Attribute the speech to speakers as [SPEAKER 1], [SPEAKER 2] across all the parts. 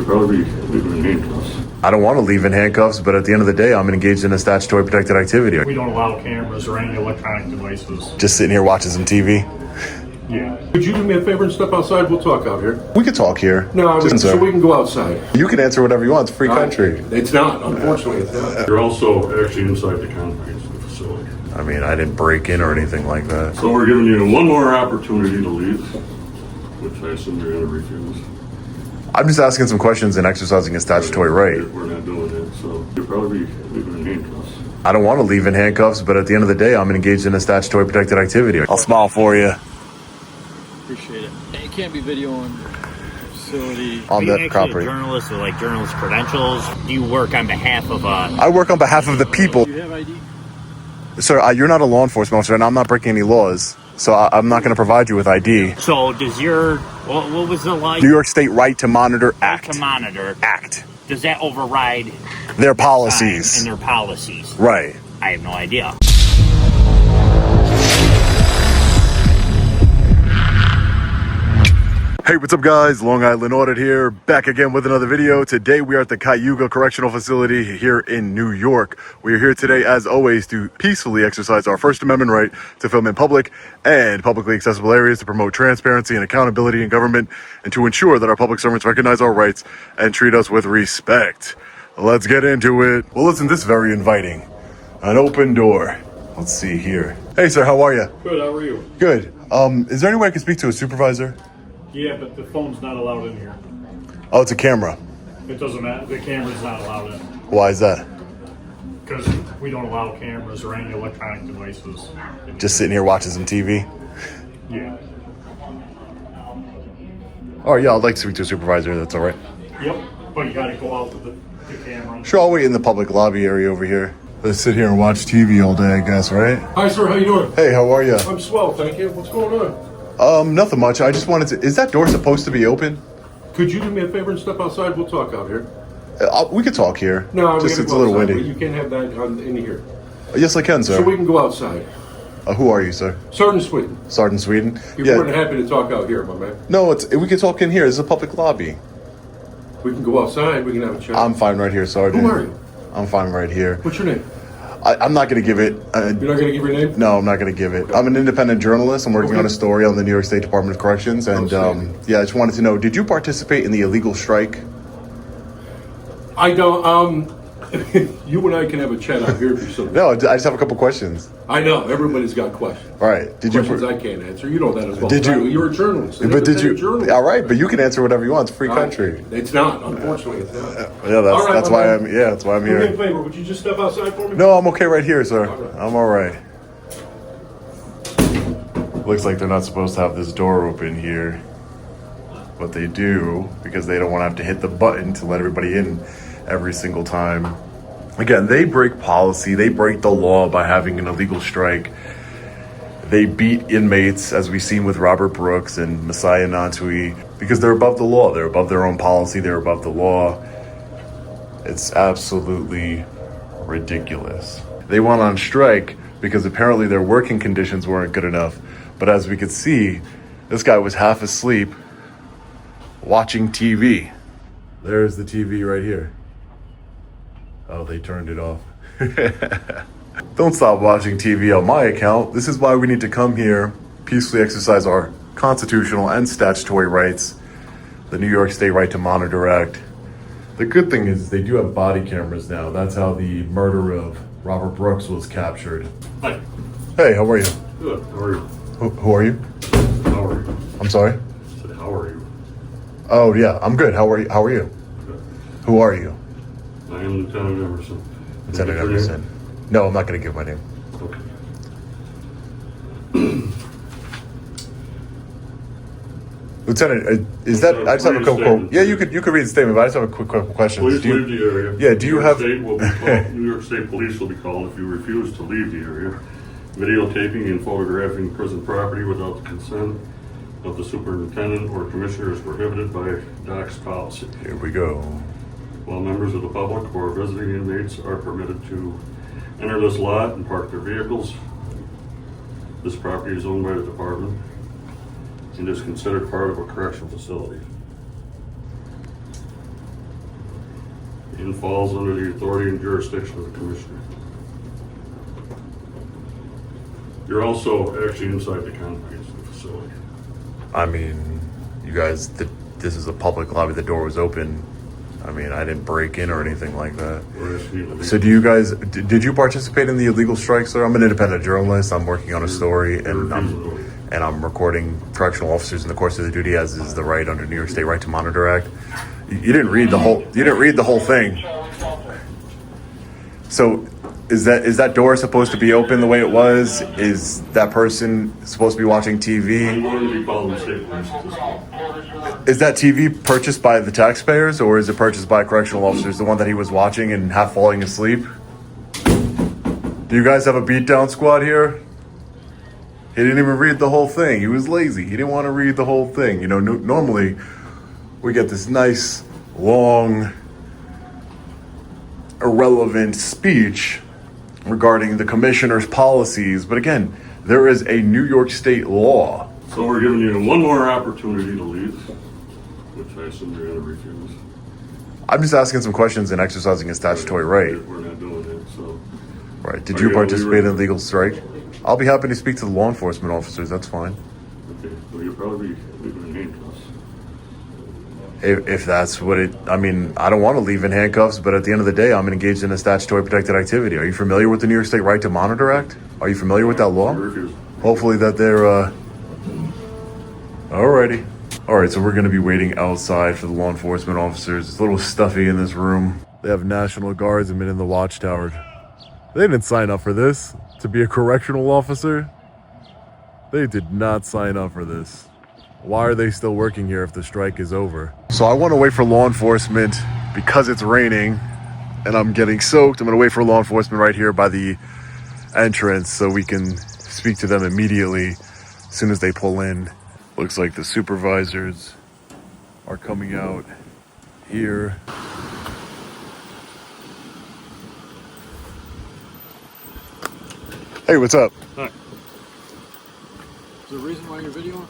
[SPEAKER 1] probably be leaving in handcuffs.
[SPEAKER 2] I don't want to leave in handcuffs, but at the end of the day, I'm engaged in a statutory protected activity.
[SPEAKER 3] We don't allow cameras or any electronic devices.
[SPEAKER 2] Just sitting here watching some TV.
[SPEAKER 3] Yeah.
[SPEAKER 1] Could you do me a favor and step outside? We'll talk out here.
[SPEAKER 2] We could talk here.
[SPEAKER 1] No, so we can go outside.
[SPEAKER 2] You can answer whatever you want. It's a free country.
[SPEAKER 1] It's not, unfortunately, it's not.
[SPEAKER 3] You're also actually inside the confines of the facility.
[SPEAKER 2] I mean, I didn't break in or anything like that.
[SPEAKER 3] So we're giving you one more opportunity to leave, which I assume you're going to refuse.
[SPEAKER 2] I'm just asking some questions and exercising a statutory right.
[SPEAKER 3] We're not doing it, so you'll probably be leaving in handcuffs.
[SPEAKER 2] I don't want to leave in handcuffs, but at the end of the day, I'm engaged in a statutory protected activity. I'll smile for you.
[SPEAKER 4] Appreciate it. You can't be videoing the facility.
[SPEAKER 2] On that
[SPEAKER 5] Are you
[SPEAKER 2] property.
[SPEAKER 5] actually a journalist with like journalist credentials? Do you work on behalf of
[SPEAKER 2] I work on behalf of the people.
[SPEAKER 4] Do you have ID?
[SPEAKER 2] Sir, you're not a law enforcement officer, and I'm not breaking any laws, so I'm not going to provide you with ID.
[SPEAKER 5] So does your what was the like?
[SPEAKER 2] New York State Right to Monitor Act.
[SPEAKER 5] To monitor
[SPEAKER 2] Act.
[SPEAKER 5] Does that override
[SPEAKER 2] Their policies.
[SPEAKER 5] and their policies?
[SPEAKER 2] Right.
[SPEAKER 5] I have no idea.
[SPEAKER 2] Hey, what's up guys? Long Island Audit here, back again with another video. Today we are at the Cayuga Correctional Facility here in New York. We are here today, as always, to peacefully exercise our First Amendment right to film in public and publicly accessible areas to promote transparency and accountability in government and to ensure that our public servants recognize our rights and treat us with respect. Let's get into it. Well, isn't this very inviting? An open door. Let's see here. Hey sir, how are you?
[SPEAKER 3] Good, how are you?
[SPEAKER 2] Good. Is there any way I can speak to a supervisor?
[SPEAKER 3] Yeah, but the phone's not allowed in here.
[SPEAKER 2] Oh, it's a camera.
[SPEAKER 3] It doesn't matter. The camera's not allowed in.
[SPEAKER 2] Why is that?
[SPEAKER 3] Because we don't allow cameras or any electronic devices.
[SPEAKER 2] Just sitting here watching some TV?
[SPEAKER 3] Yeah.
[SPEAKER 2] Oh, yeah, I'd like to speak to a supervisor. That's all right.
[SPEAKER 3] Yep. But you gotta go out with the camera.
[SPEAKER 2] Sure, I'll wait in the public lobby area over here. Let's sit here and watch TV all day, I guess, right?
[SPEAKER 1] Hi, sir. How you doing?
[SPEAKER 2] Hey, how are you?
[SPEAKER 1] I'm swell, thank you. What's going on?
[SPEAKER 2] Nothing much. I just wanted to... Is that door supposed to be open?
[SPEAKER 1] Could you do me a favor and step outside? We'll talk out here.
[SPEAKER 2] We could talk here.
[SPEAKER 1] No,
[SPEAKER 2] just
[SPEAKER 1] we
[SPEAKER 2] it's
[SPEAKER 1] gotta
[SPEAKER 2] a little
[SPEAKER 1] go outside,
[SPEAKER 2] windy.
[SPEAKER 1] but you can't have that in here.
[SPEAKER 2] Yes, I can, sir.
[SPEAKER 1] So we can go outside.
[SPEAKER 2] Who are you, sir?
[SPEAKER 1] Sergeant Sweden.
[SPEAKER 2] Sergeant Sweden?
[SPEAKER 1] You're more than happy to talk out here, my man.
[SPEAKER 2] No, we can talk in here. This is a public lobby.
[SPEAKER 1] We can go outside. We can have a chat.
[SPEAKER 2] I'm fine right here, Sergeant.
[SPEAKER 1] Who are you?
[SPEAKER 2] I'm fine right here.
[SPEAKER 1] What's your name?
[SPEAKER 2] I'm not going to give it...
[SPEAKER 1] You're not going to give your name?
[SPEAKER 2] No, I'm not going to give it. I'm an independent journalist. I'm working on a story on the New York State Department of Corrections. And yeah, I just wanted to know, did you participate in the illegal strike?
[SPEAKER 1] I don't. You and I can have a chat out here if you're so.
[SPEAKER 2] No, I just have a couple questions.
[SPEAKER 1] I know. Everybody's got questions.
[SPEAKER 2] All right.
[SPEAKER 1] Questions I can't answer. You know that as well.
[SPEAKER 2] Did you?
[SPEAKER 1] You're a journalist.
[SPEAKER 2] But did you?
[SPEAKER 1] Journalist.
[SPEAKER 2] All right, but you can answer whatever you want. It's a free country.
[SPEAKER 1] It's not. Unfortunately, it's not.
[SPEAKER 2] Yeah, that's why I'm. Yeah, that's why I'm
[SPEAKER 1] Do me a
[SPEAKER 2] here.
[SPEAKER 1] favor. Would you just step outside for me?
[SPEAKER 2] No, I'm okay right here, sir.
[SPEAKER 1] All right.
[SPEAKER 2] I'm all right. Looks like they're not supposed to have this door open here, but they do because they don't want to have to hit the button to let everybody in every single time. Again, they break policy. They break the law by having an illegal strike. They beat inmates, as we've seen with Robert Brooks and Messiah Nantui, because they're above the law. They're above their own policy. They're above the law. It's absolutely ridiculous. They went on strike because apparently their working conditions weren't good enough. But as we could see, this guy was half asleep watching TV. There's the TV right here. Oh, they turned it off. Don't stop watching TV on my account. This is why we need to come here, peacefully exercise our constitutional and statutory rights, the New York State Right to Monitor Act. The good thing is they do have body cameras now. That's how the murder of Robert Brooks was captured.
[SPEAKER 3] Hi.
[SPEAKER 2] Hey, how are you?
[SPEAKER 3] Good, how are you?
[SPEAKER 2] Who are you?
[SPEAKER 3] How are you?
[SPEAKER 2] I'm sorry?
[SPEAKER 3] I said, how are you?
[SPEAKER 2] Oh, yeah, I'm good. How are you?
[SPEAKER 3] Good.
[SPEAKER 2] Who are you?
[SPEAKER 3] I am Lieutenant Emerson.
[SPEAKER 2] Lieutenant
[SPEAKER 3] Can I get your
[SPEAKER 2] Emerson. No, I'm not going to give my name.
[SPEAKER 3] Okay.
[SPEAKER 2] Lieutenant, is that? I just have a quick quote. Yeah, you could read the statement, but I just have a quick question.
[SPEAKER 3] Please leave the area.
[SPEAKER 2] Yeah, do you have?
[SPEAKER 3] New York State Police will be called if you refuse to leave the area. Videotaping and photographing prison property without the consent of the superintendent or commissioner is prohibited by DOC's policy.
[SPEAKER 2] Here we go.
[SPEAKER 3] While members of the public or visiting inmates are permitted to enter this lot and park their vehicles, this property is owned by the department and is considered part of a correctional facility. and falls under the authority and jurisdiction of the Commissioner. You're also actually inside the confines of the facility.
[SPEAKER 2] I mean, you guys, this is a public lobby. The door was open. I mean, I didn't break in or anything like that.
[SPEAKER 3] We're asking you to leave.
[SPEAKER 2] So do you guys, did you participate in the illegal strike, sir? I'm an independent journalist. I'm working on a story, and I'm recording correctional officers in the course of the duty, as is the right under New York State Right to Monitor Act. You didn't read the whole thing. So is that door supposed to be open the way it was? Is that person supposed to be watching
[SPEAKER 3] I'm
[SPEAKER 2] TV?
[SPEAKER 3] going to be calling the state police at this point.
[SPEAKER 2] Is that TV purchased by the taxpayers, or is it purchased by correctional officers, the one that he was watching and half falling asleep? Do you guys have a beatdown squad here? He didn't even read the whole thing. He was lazy. He didn't want to read the whole thing. You know, normally we get this nice, long, irrelevant speech regarding the commissioner's policies. But again, there is a New York State law.
[SPEAKER 3] So we're giving you one more opportunity to leave, which I assume you're going to refuse.
[SPEAKER 2] I'm just asking some questions and exercising a statutory right.
[SPEAKER 3] We're not doing that, so.
[SPEAKER 2] Right. Did you participate in a legal strike? I'll be happy to speak to the law enforcement officers. That's fine.
[SPEAKER 3] Okay, well, you'll probably be leaving in handcuffs.
[SPEAKER 2] If that's what it, I mean, I don't want to leave in handcuffs, but at the end of the day, I'm engaged in a statutory protected activity. Are you familiar with the New York State Right to Monitor Act? Are you familiar with that law?
[SPEAKER 3] You refuse.
[SPEAKER 2] Hopefully that they're, alrighty. Alright, so we're going to be waiting outside for the law enforcement officers. It's a little stuffy in this room. They have National Guardsmen in the watchtower. They didn't sign up for this, to be a correctional officer. They did not sign up for this. Why are they still working here if the strike is over? So I want to wait for law enforcement because it's raining and I'm getting soaked. I'm going to wait for law enforcement right here by the entrance so we can speak to them immediately as soon as they pull in. Looks like the supervisors are coming out here. Hey, what's up?
[SPEAKER 3] Hi.
[SPEAKER 4] Is there a reason why you're videoing?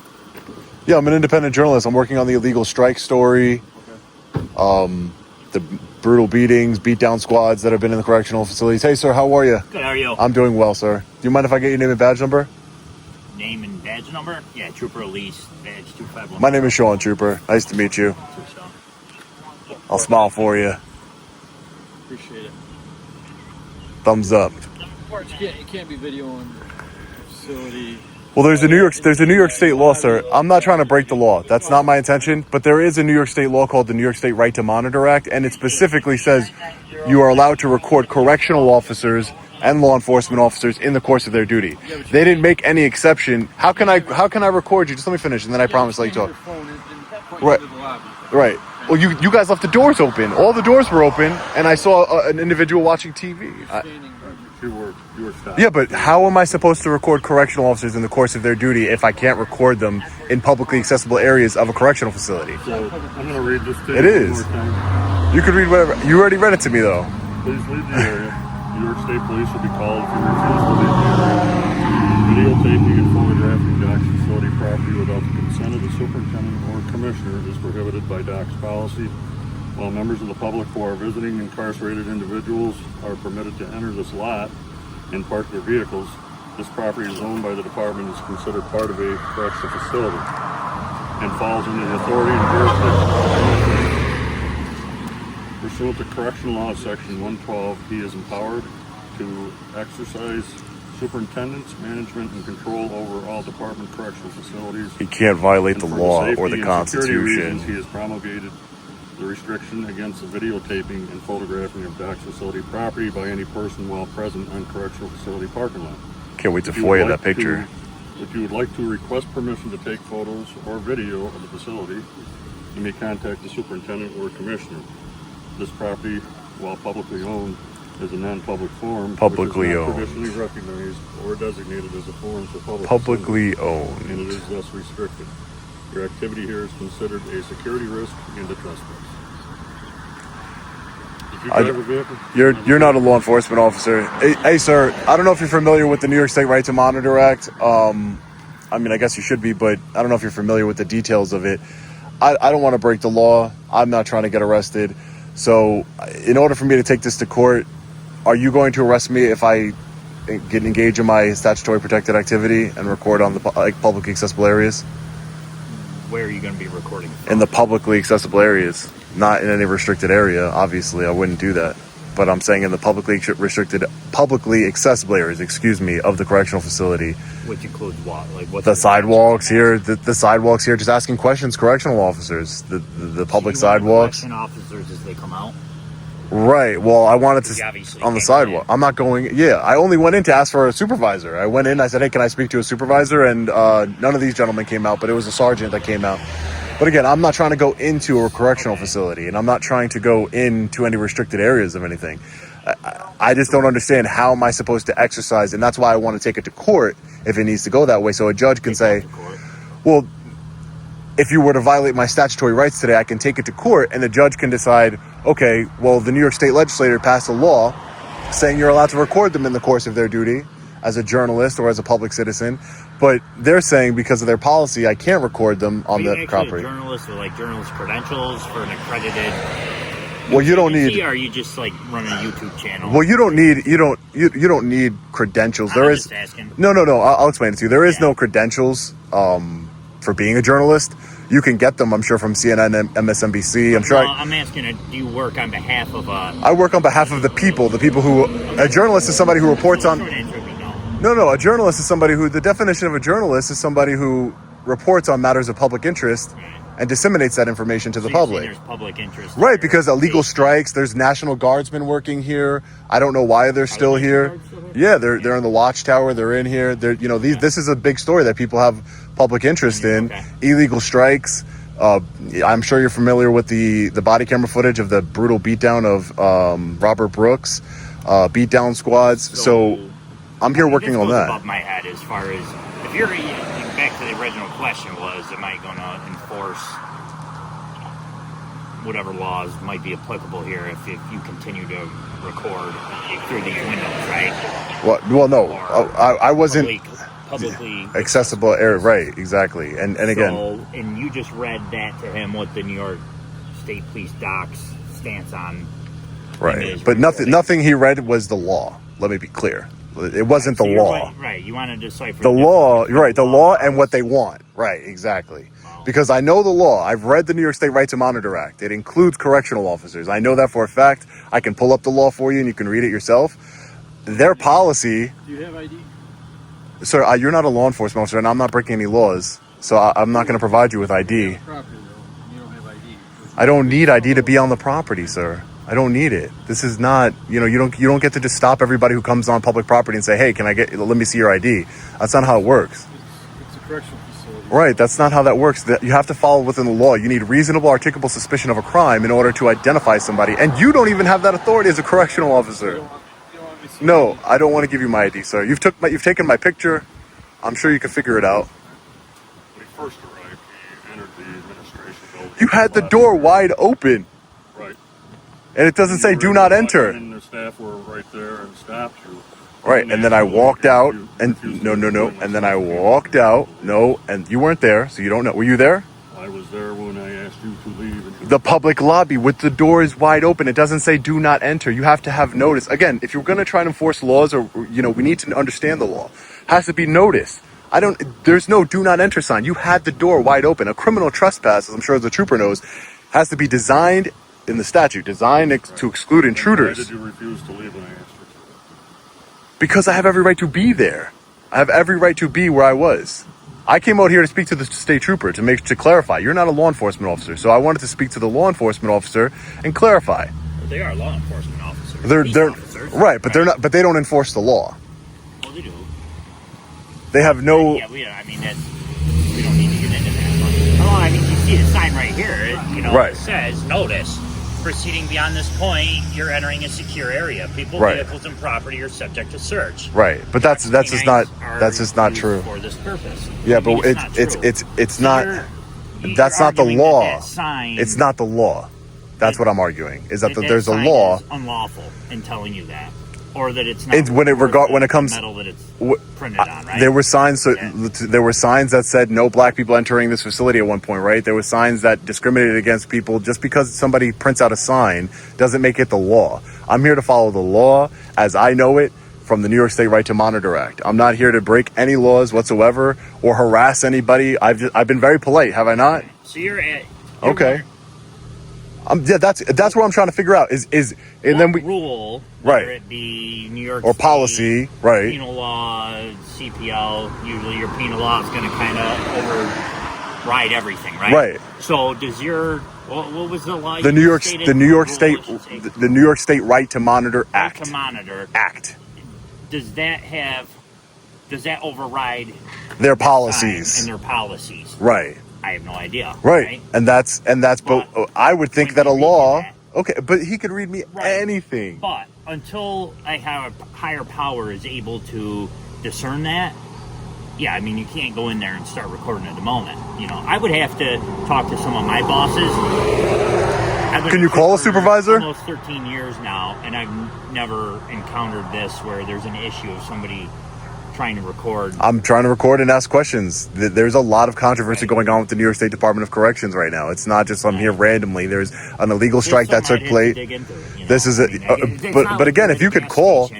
[SPEAKER 2] Yeah, I'm an independent journalist. I'm working on the illegal strike story.
[SPEAKER 4] Okay.
[SPEAKER 2] The brutal beatings, beatdown squads that have been in the correctional facilities. Hey, sir, how are you?
[SPEAKER 5] Good, how are you?
[SPEAKER 2] I'm doing well, sir. Do you mind if I get your name and badge number?
[SPEAKER 5] Name and badge number? Yeah, Trooper Elise, badge 251.
[SPEAKER 2] My name is Sean, Trooper. Nice to meet you. I'll smile for you.
[SPEAKER 4] Appreciate it.
[SPEAKER 2] Thumbs up.
[SPEAKER 4] You can't be videoing facility.
[SPEAKER 2] Well, there's a New York State law, sir. I'm not trying to break the law. That's not my intention. But there is a New York State law called the New York State Right to Monitor Act, and it specifically says you are allowed to record correctional officers and law enforcement officers in the course of their duty. They didn't make any exception. How can I record you? Just let me finish, and then I promise I'll let you talk. Right. Right. Well, you guys left the doors open. All the doors were open, and I saw an individual watching TV.
[SPEAKER 3] You were stopped.
[SPEAKER 2] Yeah, but how am I supposed to record correctional officers in the course of their duty if I can't record them in publicly accessible areas of a correctional facility?
[SPEAKER 3] So I'm going to read this to you.
[SPEAKER 2] It is.
[SPEAKER 3] One more time.
[SPEAKER 2] You could read whatever. You already read it to me, though.
[SPEAKER 3] Please leave the area. New York State Police will be called if you refuse to leave the area. Videotaping and photographing Doc's facility property without the consent of the superintendent or commissioner is prohibited by Doc's policy. While members of the public who are visiting incarcerated individuals are permitted to enter this lot and park their vehicles, this property is owned by the department and is considered part of a correctional facility and falls under the authority and jurisdiction. Pursuant to Correctional Law Section 112, he is empowered to exercise superintendence, management, and control over all department correctional facilities.
[SPEAKER 2] He can't violate the
[SPEAKER 3] And for
[SPEAKER 2] law
[SPEAKER 3] safety
[SPEAKER 2] or the
[SPEAKER 3] and security
[SPEAKER 2] Constitution.
[SPEAKER 3] reasons, he has promulgated the restriction against the videotaping and photographing of Doc's facility property by any person while present on correctional facility parking lot.
[SPEAKER 2] Can't wait to
[SPEAKER 3] If you would
[SPEAKER 2] FOIA
[SPEAKER 3] like
[SPEAKER 2] that picture.
[SPEAKER 3] If you would like to request permission to take photos or video of the facility, you may contact the superintendent or commissioner. This property, while publicly owned, is a non-public forum,
[SPEAKER 2] Publicly
[SPEAKER 3] which is not
[SPEAKER 2] owned.
[SPEAKER 3] traditionally recognized or designated as a forum for public
[SPEAKER 2] Publicly
[SPEAKER 3] assembly, and it
[SPEAKER 2] owned.
[SPEAKER 3] is thus restricted. Your activity here is considered a security risk and a trespass. If you drive a vehicle,
[SPEAKER 2] You're not a law enforcement officer. Hey, sir, I don't know if you're familiar with the New York State Right to Monitor Act. I mean, I guess you should be, but I don't know if you're familiar with the details of it. I don't want to break the law. I'm not trying to get arrested. So in order for me to take this to court, are you going to arrest me if I get engaged in my statutory protected activity and record on the publicly accessible areas?
[SPEAKER 5] Where are you going to be recording from?
[SPEAKER 2] In the publicly accessible areas, not in any restricted area. Obviously, I wouldn't do that. But I'm saying in the publicly accessible areas, of the correctional facility.
[SPEAKER 5] Which includes what? Like what?
[SPEAKER 2] The sidewalks here, the sidewalks here, just asking questions, correctional officers, the public sidewalks.
[SPEAKER 5] Correction officers as they come out.
[SPEAKER 2] Right. Well, I wanted to
[SPEAKER 5] Obviously
[SPEAKER 2] on the
[SPEAKER 5] can't
[SPEAKER 2] sidewalk.
[SPEAKER 5] go in.
[SPEAKER 2] I'm not going. Yeah, I only went in to ask for a supervisor. I went in. I said, "Hey, can I speak to a supervisor?" And none of these gentlemen came out, but it was a sergeant that came out. But again, I'm not trying to go into a correctional facility, and I'm not trying to go into any restricted areas of anything. I just don't understand how am I supposed to exercise, and that's why I want to take it to court if it needs to go that way, so a judge can say, well, if you were to violate my statutory rights today, I can take it to court, and the judge can decide, okay, well, the New York State legislature passed a law saying you're allowed to record them in the course of their duty as a journalist or as a public citizen, but they're saying because of their policy, I can't record them on the property.
[SPEAKER 5] Are you actually a journalist with like journalist credentials for an accredited?
[SPEAKER 2] Well, you don't need.
[SPEAKER 5] Or are you just like running a YouTube channel?
[SPEAKER 2] Well, you don't need credentials.
[SPEAKER 5] I'm
[SPEAKER 2] There
[SPEAKER 5] just
[SPEAKER 2] is
[SPEAKER 5] asking.
[SPEAKER 2] no. I'll explain it to you. There is no credentials for being a journalist. You can get them, I'm sure, from CNN and MSNBC. I'm sure.
[SPEAKER 5] I'm asking, do you work on behalf of
[SPEAKER 2] I work on behalf of the people. The people who a journalist is somebody who reports on. No. A journalist is somebody who, the definition of a journalist is somebody who reports on matters of public interest and disseminates that information to the public.
[SPEAKER 5] There's public interest.
[SPEAKER 2] Right, because illegal strikes, there's National Guardsmen working here. I don't know why they're still here. Yeah, they're in the watchtower, they're in here. This is a big story that people have public interest in.
[SPEAKER 5] Okay.
[SPEAKER 2] Illegal strikes. I'm sure you're familiar with the body camera footage of the brutal beatdown of Robert Brooks, beatdown squads. So I'm here working on that.
[SPEAKER 5] Above my head, as far as if you're back to the original question was, am I going to enforce whatever laws might be applicable here if you continue to record through these windows, right?
[SPEAKER 2] Well, no, I wasn't
[SPEAKER 5] publicly
[SPEAKER 2] accessible area, right? Exactly, and again,
[SPEAKER 5] and you just read that to him, what the New York State Police Doc's stance on,
[SPEAKER 2] right? But nothing he read was the law. Let me be clear. It wasn't the law.
[SPEAKER 5] Right. You want to decipher
[SPEAKER 2] the law, right? The law and what they want. Right, exactly. Wow. Because I know the law. I've read the New York State Right to Monitor Act. It includes correctional officers. I know that for a fact. I can pull up the law for you and you can read it yourself. Their policy...
[SPEAKER 4] Do you have ID?
[SPEAKER 2] Sir, you're not a law enforcement officer and I'm not breaking any laws. So I'm not going to provide you with ID.
[SPEAKER 4] Property, though. You don't have ID.
[SPEAKER 2] I don't need ID to be on the property, sir. I don't need it. This is not, you don't get to just stop everybody who comes on public property and say, hey, let me see your ID. That's not how it works.
[SPEAKER 4] It's a correctional facility.
[SPEAKER 2] Right, that's not how that works. You have to follow within the law. You need reasonable, articulable suspicion of a crime in order to identify somebody. And you don't even have that authority as a correctional officer.
[SPEAKER 4] You don't want me to see
[SPEAKER 2] No,
[SPEAKER 4] ID?
[SPEAKER 2] I don't want to give you my ID, sir. You've taken my picture. I'm sure you can figure it out.
[SPEAKER 3] When he first arrived, he entered the administration building.
[SPEAKER 2] You had the door wide open.
[SPEAKER 3] Right.
[SPEAKER 2] And it doesn't say do not enter.
[SPEAKER 3] And the staff were right there and stopped you.
[SPEAKER 2] Right, and then I walked out, and no, and then I walked out, and you weren't there, so you don't know. Were you there?
[SPEAKER 3] I was there when I asked you to leave.
[SPEAKER 2] The public lobby with the doors wide open. It doesn't say do not enter. You have to have notice. Again, if you're going to try and enforce laws, or we need to understand the law. It has to be noticed. There's no do not enter sign. You had the door wide open. A criminal trespass, as I'm sure the trooper knows, has to be designed in the statute, designed to exclude intruders.
[SPEAKER 3] Why did you refuse to leave when I asked you to?
[SPEAKER 2] Because I have every right to be there. I have every right to be where I was. I came out here to speak to the state trooper to clarify. You're not a law enforcement officer, so I wanted to speak to the law enforcement officer and clarify.
[SPEAKER 5] Well, they are law enforcement officers.
[SPEAKER 2] They're
[SPEAKER 5] officers,
[SPEAKER 2] right, but they're not. But they don't enforce the law.
[SPEAKER 5] Well, they do.
[SPEAKER 2] They have no.
[SPEAKER 5] Yeah, we don't need to get into that. Oh, I mean, you see the sign right here.
[SPEAKER 2] Right.
[SPEAKER 5] It says notice. Proceeding beyond this point, you're entering a secure area. People,
[SPEAKER 2] right.
[SPEAKER 5] Vehicles, and property are subject to search.
[SPEAKER 2] Right, but that's just not true.
[SPEAKER 5] For this purpose.
[SPEAKER 2] Yeah, but it's not. That's not the law. It's not the law. That's what I'm arguing. Is that there's a law
[SPEAKER 5] unlawful in telling you that, or that it's not.
[SPEAKER 2] When it comes
[SPEAKER 5] metal that it's. printed on, right?
[SPEAKER 2] There were signs. So
[SPEAKER 5] Yeah.
[SPEAKER 2] there were signs that said no black people entering this facility at one point, right? There were signs that discriminated against people. Just because somebody prints out a sign doesn't make it the law. I'm here to follow the law as I know it from the New York State Right to Monitor Act. I'm not here to break any laws whatsoever or harass anybody. I've been very polite, have I not?
[SPEAKER 5] So you're at
[SPEAKER 2] Okay. Yeah, that's what I'm trying to figure out. And then we
[SPEAKER 5] rule,
[SPEAKER 2] Right.
[SPEAKER 5] whether it be New York
[SPEAKER 2] or
[SPEAKER 5] State,
[SPEAKER 2] policy, right?
[SPEAKER 5] penal law, CPL. Usually, your penal law is going to kind of override everything, right?
[SPEAKER 2] Right.
[SPEAKER 5] So does your what was the law?
[SPEAKER 2] The
[SPEAKER 5] you
[SPEAKER 2] New York
[SPEAKER 5] stated?
[SPEAKER 2] the New York
[SPEAKER 5] Rule,
[SPEAKER 2] State
[SPEAKER 5] I should say.
[SPEAKER 2] the New York State Right to Monitor
[SPEAKER 5] Right
[SPEAKER 2] Act.
[SPEAKER 5] to monitor.
[SPEAKER 2] Act.
[SPEAKER 5] Does that override
[SPEAKER 2] Their
[SPEAKER 5] sign
[SPEAKER 2] policies.
[SPEAKER 5] and their policies?
[SPEAKER 2] Right.
[SPEAKER 5] I have no idea.
[SPEAKER 2] Right. And that's but I would think
[SPEAKER 5] when
[SPEAKER 2] that a
[SPEAKER 5] you read
[SPEAKER 2] law
[SPEAKER 5] that-
[SPEAKER 2] okay, but he could read me
[SPEAKER 5] Right.
[SPEAKER 2] anything.
[SPEAKER 5] But until I have a higher power is able to discern that, yeah, I mean, you can't go in there and start recording at the moment. You know, I would have to talk to some of my bosses. I've been
[SPEAKER 2] Can you call a
[SPEAKER 5] for
[SPEAKER 2] supervisor?
[SPEAKER 5] Almost 13 years now, and I've never encountered this where there's an issue of somebody trying to record.
[SPEAKER 2] I'm trying to record and ask questions. There's a lot of controversy going on with the New York State Department of Corrections right now. It's not just I'm here randomly. There's an illegal strike that took place. This is but again, if you could call,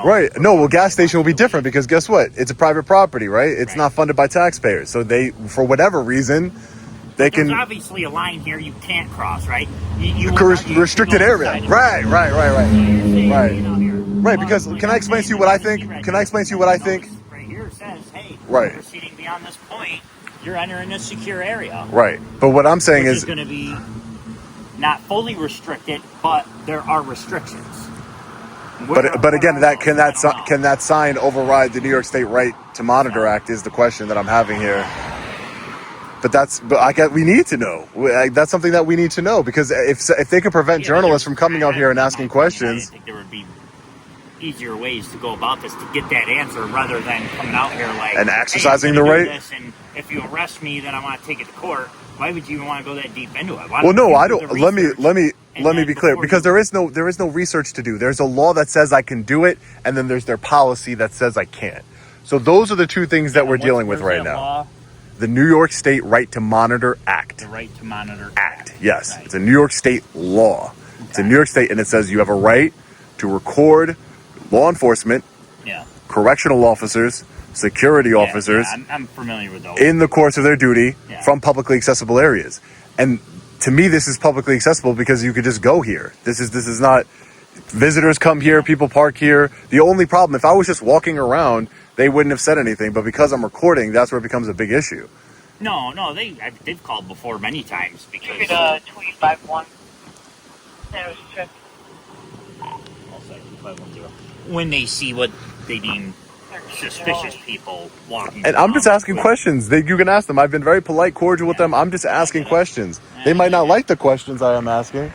[SPEAKER 2] right? No, well, gas station will be different because guess what? It's a private property, right? It's not funded by taxpayers, so they, for whatever reason, they
[SPEAKER 5] There's
[SPEAKER 2] can
[SPEAKER 5] obviously a line here you can't cross, right? You
[SPEAKER 2] restricted
[SPEAKER 5] go
[SPEAKER 2] area.
[SPEAKER 5] inside of
[SPEAKER 2] Right.
[SPEAKER 5] Right. You know, here.
[SPEAKER 2] Right, because can I explain to you what I think? Can I explain to you what I think?
[SPEAKER 5] Right here it says, hey,
[SPEAKER 2] Right.
[SPEAKER 5] proceeding beyond this point, you're entering a secure area.
[SPEAKER 2] Right, but what I'm saying
[SPEAKER 5] Which
[SPEAKER 2] is,
[SPEAKER 5] going to be not fully restricted, but there are restrictions.
[SPEAKER 2] but again,
[SPEAKER 5] I don't know.
[SPEAKER 2] can that sign override the New York State Right to Monitor Act? Is the question that I'm having here. We need to know. That's something that we need to know because if they could prevent journalists from coming out here and asking questions.
[SPEAKER 5] I think there would be easier ways to go about this to get that answer rather than coming out here like
[SPEAKER 2] And exercising
[SPEAKER 5] hey, I'm
[SPEAKER 2] the
[SPEAKER 5] gonna do
[SPEAKER 2] right?
[SPEAKER 5] this, and if you arrest me, then I want to take it to court. Why would you even want to go that deep into it?
[SPEAKER 2] Well, no, I don't. Let me
[SPEAKER 5] then
[SPEAKER 2] be clear
[SPEAKER 5] before
[SPEAKER 2] because
[SPEAKER 5] you-
[SPEAKER 2] there is no research to do. There's a law that says I can do it, and then there's their policy that says I can't. So those are the two things that we're dealing with
[SPEAKER 5] Where's
[SPEAKER 2] right
[SPEAKER 5] that
[SPEAKER 2] now.
[SPEAKER 5] law?
[SPEAKER 2] The New York State Right to Monitor Act.
[SPEAKER 5] The Right to Monitor
[SPEAKER 2] Act. Yes,
[SPEAKER 5] Right.
[SPEAKER 2] it's a New York State law. It's a New York State, and it says you have a right to record law enforcement,
[SPEAKER 5] Yeah.
[SPEAKER 2] correctional officers, security officers
[SPEAKER 5] Yeah, I'm familiar with those.
[SPEAKER 2] in the course of their duty
[SPEAKER 5] Yeah.
[SPEAKER 2] from publicly accessible areas. And to me, this is publicly accessible because you could just go here. This is not visitors come here, people park here. The only problem, if I was just walking around, they wouldn't have said anything. But because I'm recording, that's where it becomes a big issue.
[SPEAKER 5] No, they've called before many times because.
[SPEAKER 6] You could tweet 5-1. That was check.
[SPEAKER 5] When they see what they deem suspicious people walking.
[SPEAKER 2] And I'm just
[SPEAKER 5] around
[SPEAKER 2] asking
[SPEAKER 5] with-
[SPEAKER 2] questions. You can ask them. I've been very polite, cordial with them. I'm just asking questions. They might not like the questions I am asking.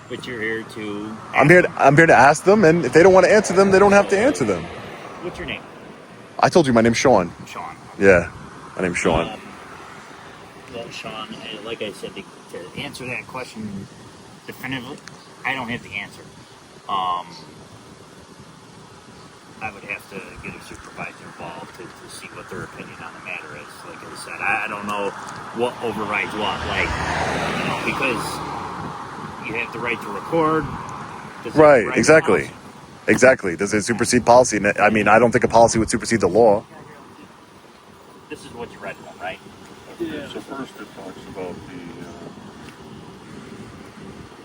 [SPEAKER 5] But you're here to.
[SPEAKER 2] I'm here to ask them, and if they don't want to answer them, they don't have to answer them.
[SPEAKER 5] What's your name?
[SPEAKER 2] I told you my name's Sean.
[SPEAKER 5] Sean.
[SPEAKER 2] Yeah, my name's Sean.
[SPEAKER 5] Well, Sean, like I said, to answer that question definitively, I don't have the answer. I would have to get a supervisor involved to see what their opinion on the matter is. Like I said, I don't know what overrides what. Like, because you have the right to record. Does it
[SPEAKER 2] Right,
[SPEAKER 5] override
[SPEAKER 2] exactly.
[SPEAKER 5] the policy?
[SPEAKER 2] Exactly. Does it supersede policy? I mean, I don't think a policy would supersede the law.
[SPEAKER 5] This is what you read from, right?
[SPEAKER 3] Yeah. So first it talks about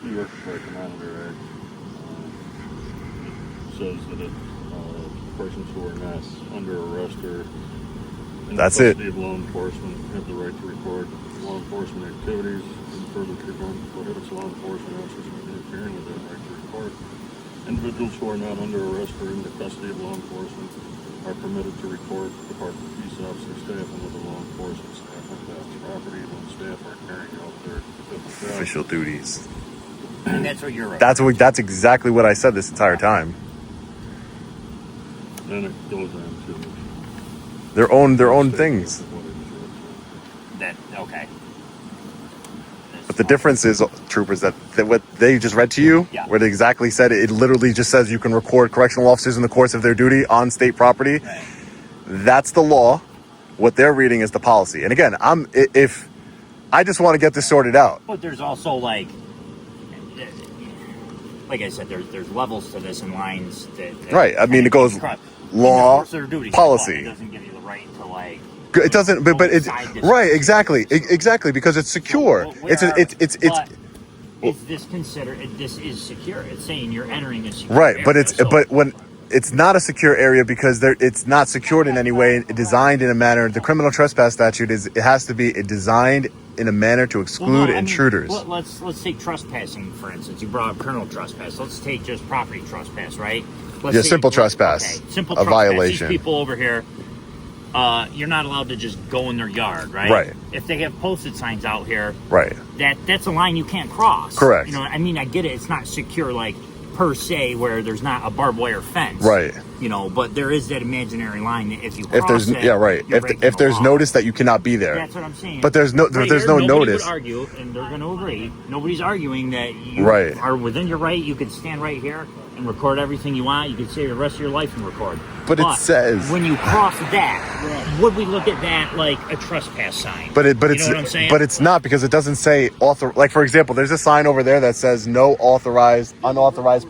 [SPEAKER 3] the New York Right to Monitor Act. It says that persons who are not under arrest or in
[SPEAKER 2] That's
[SPEAKER 3] the
[SPEAKER 2] it.
[SPEAKER 3] custody of law enforcement have the right to record law enforcement activities and further prohibits law enforcement officers from interfering with that right to record. Individuals who are not under arrest or in the custody of law enforcement are permitted to record department peace officer staff and other law enforcement staff on that property when staff are carrying out their
[SPEAKER 2] Official duties.
[SPEAKER 5] And that's what you're.
[SPEAKER 2] That's exactly what I said this entire time.
[SPEAKER 3] Then it goes on to
[SPEAKER 2] Their own things.
[SPEAKER 5] That okay.
[SPEAKER 2] But the difference is, troopers, that what they just read to you,
[SPEAKER 5] Yeah.
[SPEAKER 2] where they exactly said it literally just says you can record correctional officers in the course of their duty on state property.
[SPEAKER 5] Right.
[SPEAKER 2] That's the law. What they're reading is the policy. And again, if I just want to get this sorted out.
[SPEAKER 5] But there's also like I said, there's levels to this and lines that
[SPEAKER 2] Right. I mean, it goes law, policy.
[SPEAKER 5] It doesn't give you the right to like.
[SPEAKER 2] It doesn't, but it's right, exactly, because it's secure. It's
[SPEAKER 5] is this considered? This is secure. It's saying you're entering a secure
[SPEAKER 2] right,
[SPEAKER 5] area,
[SPEAKER 2] but when it's not a secure area because it's not secured in any way, designed in a manner. The criminal trespass statute it has to be designed in a manner to exclude intruders.
[SPEAKER 5] Let's take trespassing for instance. You brought up criminal trespass. Let's take just property trespass, right?
[SPEAKER 2] Simple trespass.
[SPEAKER 5] Okay, simple
[SPEAKER 2] a
[SPEAKER 5] trespass.
[SPEAKER 2] violation.
[SPEAKER 5] These people over here. You're not allowed to just go in their yard, right?
[SPEAKER 2] Right.
[SPEAKER 5] If they have posted signs out here,
[SPEAKER 2] right,
[SPEAKER 5] that's a line you can't cross.
[SPEAKER 2] Correct.
[SPEAKER 5] You know, I mean, I get it. It's not secure, like per se, where there's not a barbed wire fence.
[SPEAKER 2] Right.
[SPEAKER 5] You know, but there is that imaginary line that if you cross
[SPEAKER 2] right. If there's notice that you cannot be there.
[SPEAKER 5] That's what I'm saying.
[SPEAKER 2] But there's no notice.
[SPEAKER 5] Nobody would argue, and they're going to agree. Nobody's arguing that you are within your right. You could stand right here and record everything you want. You could save the rest of your life and record.
[SPEAKER 2] But it says
[SPEAKER 5] when you cross that, would we look at that like a trespass sign?
[SPEAKER 2] But
[SPEAKER 5] you know what I'm saying?
[SPEAKER 2] But it's not, because it doesn't say like, for example, there's a sign over there that says no unauthorized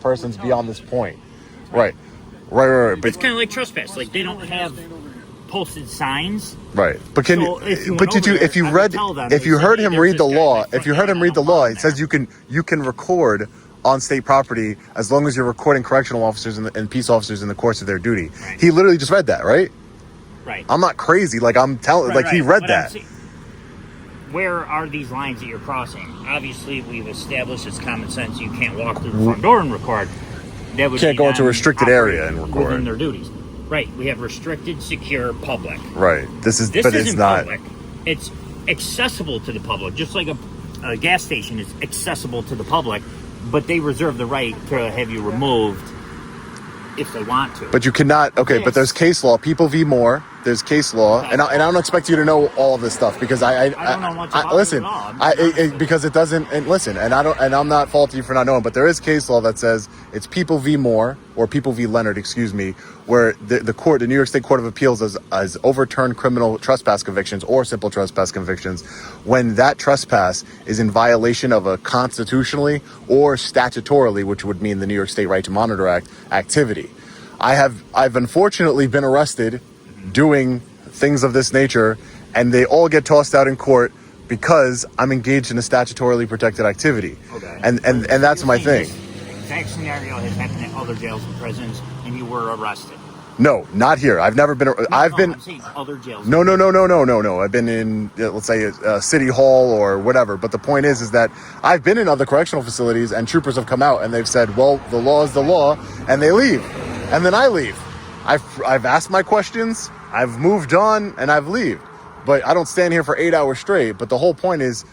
[SPEAKER 2] persons beyond this point. Right. But
[SPEAKER 5] it's kind of like trespass. Like they don't have posted signs.
[SPEAKER 2] Right. But if you heard him read the law, it says you can record on state property as long as you're recording correctional officers and peace officers in the course of their duty. Right. He literally just read that, right?
[SPEAKER 5] Right.
[SPEAKER 2] I'm not crazy. Like I'm telling, he read that.
[SPEAKER 5] Where are these lines that you're crossing? Obviously, we've established it's common sense. You can't walk through the front door and record. That would
[SPEAKER 2] can't go into a restricted area and record
[SPEAKER 5] within their duties. Right. We have restricted, secure, public.
[SPEAKER 2] Right. This
[SPEAKER 5] isn't
[SPEAKER 2] it's not
[SPEAKER 5] public. It's accessible to the public, just like a gas station is accessible to the public. But they reserve the right to have you removed if they want to.
[SPEAKER 2] But you cannot. Okay, yes. But there's case law. People v. Moore. There's case law, and I don't expect you to know all of this stuff because I
[SPEAKER 5] don't know much about
[SPEAKER 2] listen. Because it doesn't. And listen, and I'm not faulting you for not knowing, but there is case law that says it's People v. Moore or People v. Leonard, excuse me, where the New York State Court of Appeals has overturned criminal trespass convictions or simple trespass convictions when that trespass is in violation of a constitutionally or statutorily, which would mean the New York State Right to Monitor Act activity. I've unfortunately been arrested doing things of this nature, and they all get tossed out in court because I'm engaged in a statutorily protected activity. Okay. And that's my thing.
[SPEAKER 5] This exact scenario has happened at other jails and prisons, and you were arrested.
[SPEAKER 2] No, not here. I've never been. I'm
[SPEAKER 5] saying other jails.
[SPEAKER 2] No. I've been in, let's say, City Hall or whatever. But the point is that I've been in other correctional facilities, and troopers have come out and they've said, "Well, the law is the law," and they leave, and then I leave. I've asked my questions, I've moved on, and I've leave. But I don't stand here for 8 hours straight. But the whole point is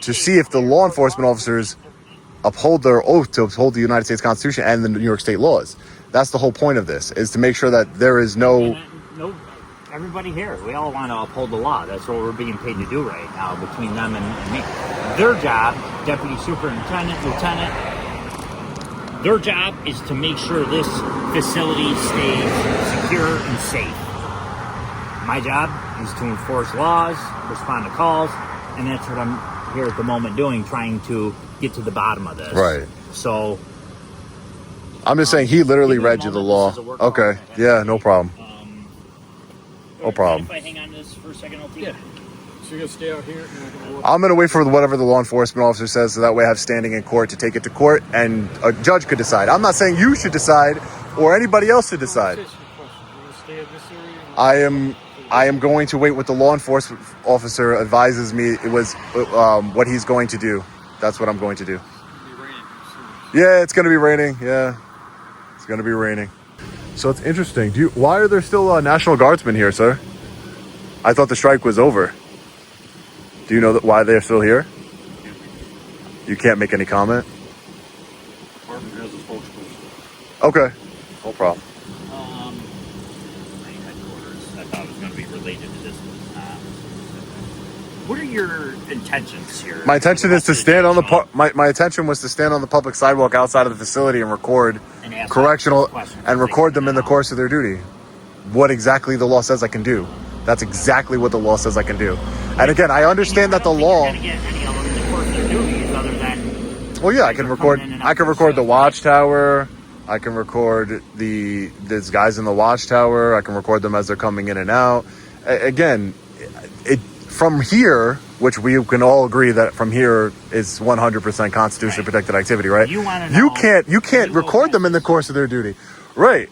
[SPEAKER 2] to see if the law enforcement officers uphold their oath to uphold the United States Constitution and the New York State laws. That's the whole point of this, is to make sure that there is no...
[SPEAKER 5] Everybody here, we all want to uphold the law. That's what we're being paid to do right now between them and me. Their job, deputy superintendent, lieutenant, their job is to make sure this facility stays secure and safe. My job is to enforce laws, respond to calls, and that's what I'm here at the moment doing, trying to get to the bottom of this.
[SPEAKER 2] Right.
[SPEAKER 5] So...
[SPEAKER 2] I'm just saying he literally read you the law. Okay. Yeah, no problem.
[SPEAKER 5] No problem. If I hang on to this for a second, I'll take it.
[SPEAKER 4] So you're going to stay out here?
[SPEAKER 2] I'm going to wait for whatever the law enforcement officer says, so that way I have standing in court to take it to court, and a judge could decide. I'm not saying you should decide or anybody else should decide. I am going to wait what the law enforcement officer advises me it was what he's going to do. That's what I'm going to do. Yeah, it's going to be raining. Yeah, it's going to be raining. So it's interesting. Why are there still National Guardsmen here, sir? I thought the strike was over. Do you know why they're still here? You can't make any comment?
[SPEAKER 3] Department has a spokesperson.
[SPEAKER 2] Okay, no problem.
[SPEAKER 5] I thought it was going to be related to this. What are your intentions here?
[SPEAKER 2] My intention is to stand on the my intention was to stand on the public sidewalk outside of the facility and record correctional and record them in the course of their duty. what exactly the law says I can do. That's exactly what the law says I can do. And again, I understand that the law.
[SPEAKER 5] You're gonna get any of them in the course of their duties other than.
[SPEAKER 2] Well, yeah, I can record. I can record the watchtower. I can record these guys in the watchtower. I can record them as they're coming in and out. Again, it from here, which we can all agree that from here is 100% constitutionally protected activity, right?
[SPEAKER 5] You want to know?
[SPEAKER 2] You can't record them in the course of their duty, right?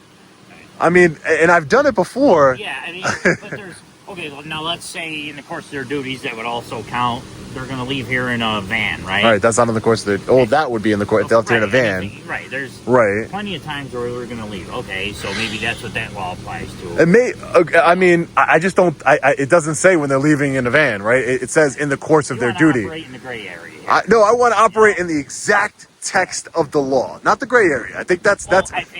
[SPEAKER 2] I mean, and I've done it before.
[SPEAKER 5] Yeah, I mean, but there's okay. Well, now let's say in the course of their duties, that would also count. They're going to leave here in a van, right?
[SPEAKER 2] Right, that's not in the course of the. Oh, that would be in the course. They'll in a van.
[SPEAKER 5] Right. There's plenty of times where we're going to leave. Okay, so maybe that's what that law applies to.
[SPEAKER 2] It may. I mean, I just don't. It doesn't say when they're leaving in a van, right? It says in the course of their duty.
[SPEAKER 5] Operate in the gray area.
[SPEAKER 2] No, I want to operate in the exact text of the law, not the gray area. I think that's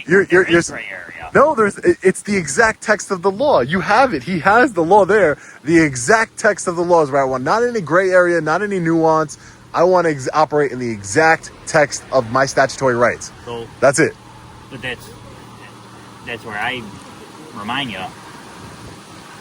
[SPEAKER 2] you're
[SPEAKER 5] gray area.
[SPEAKER 2] No, it's the exact text of the law. You have it. He has the law there. The exact text of the law is what I want. Not any gray area, not any nuance. I want to operate in the exact text of my statutory rights.
[SPEAKER 5] So
[SPEAKER 2] that's it.
[SPEAKER 5] But that's where I remind you.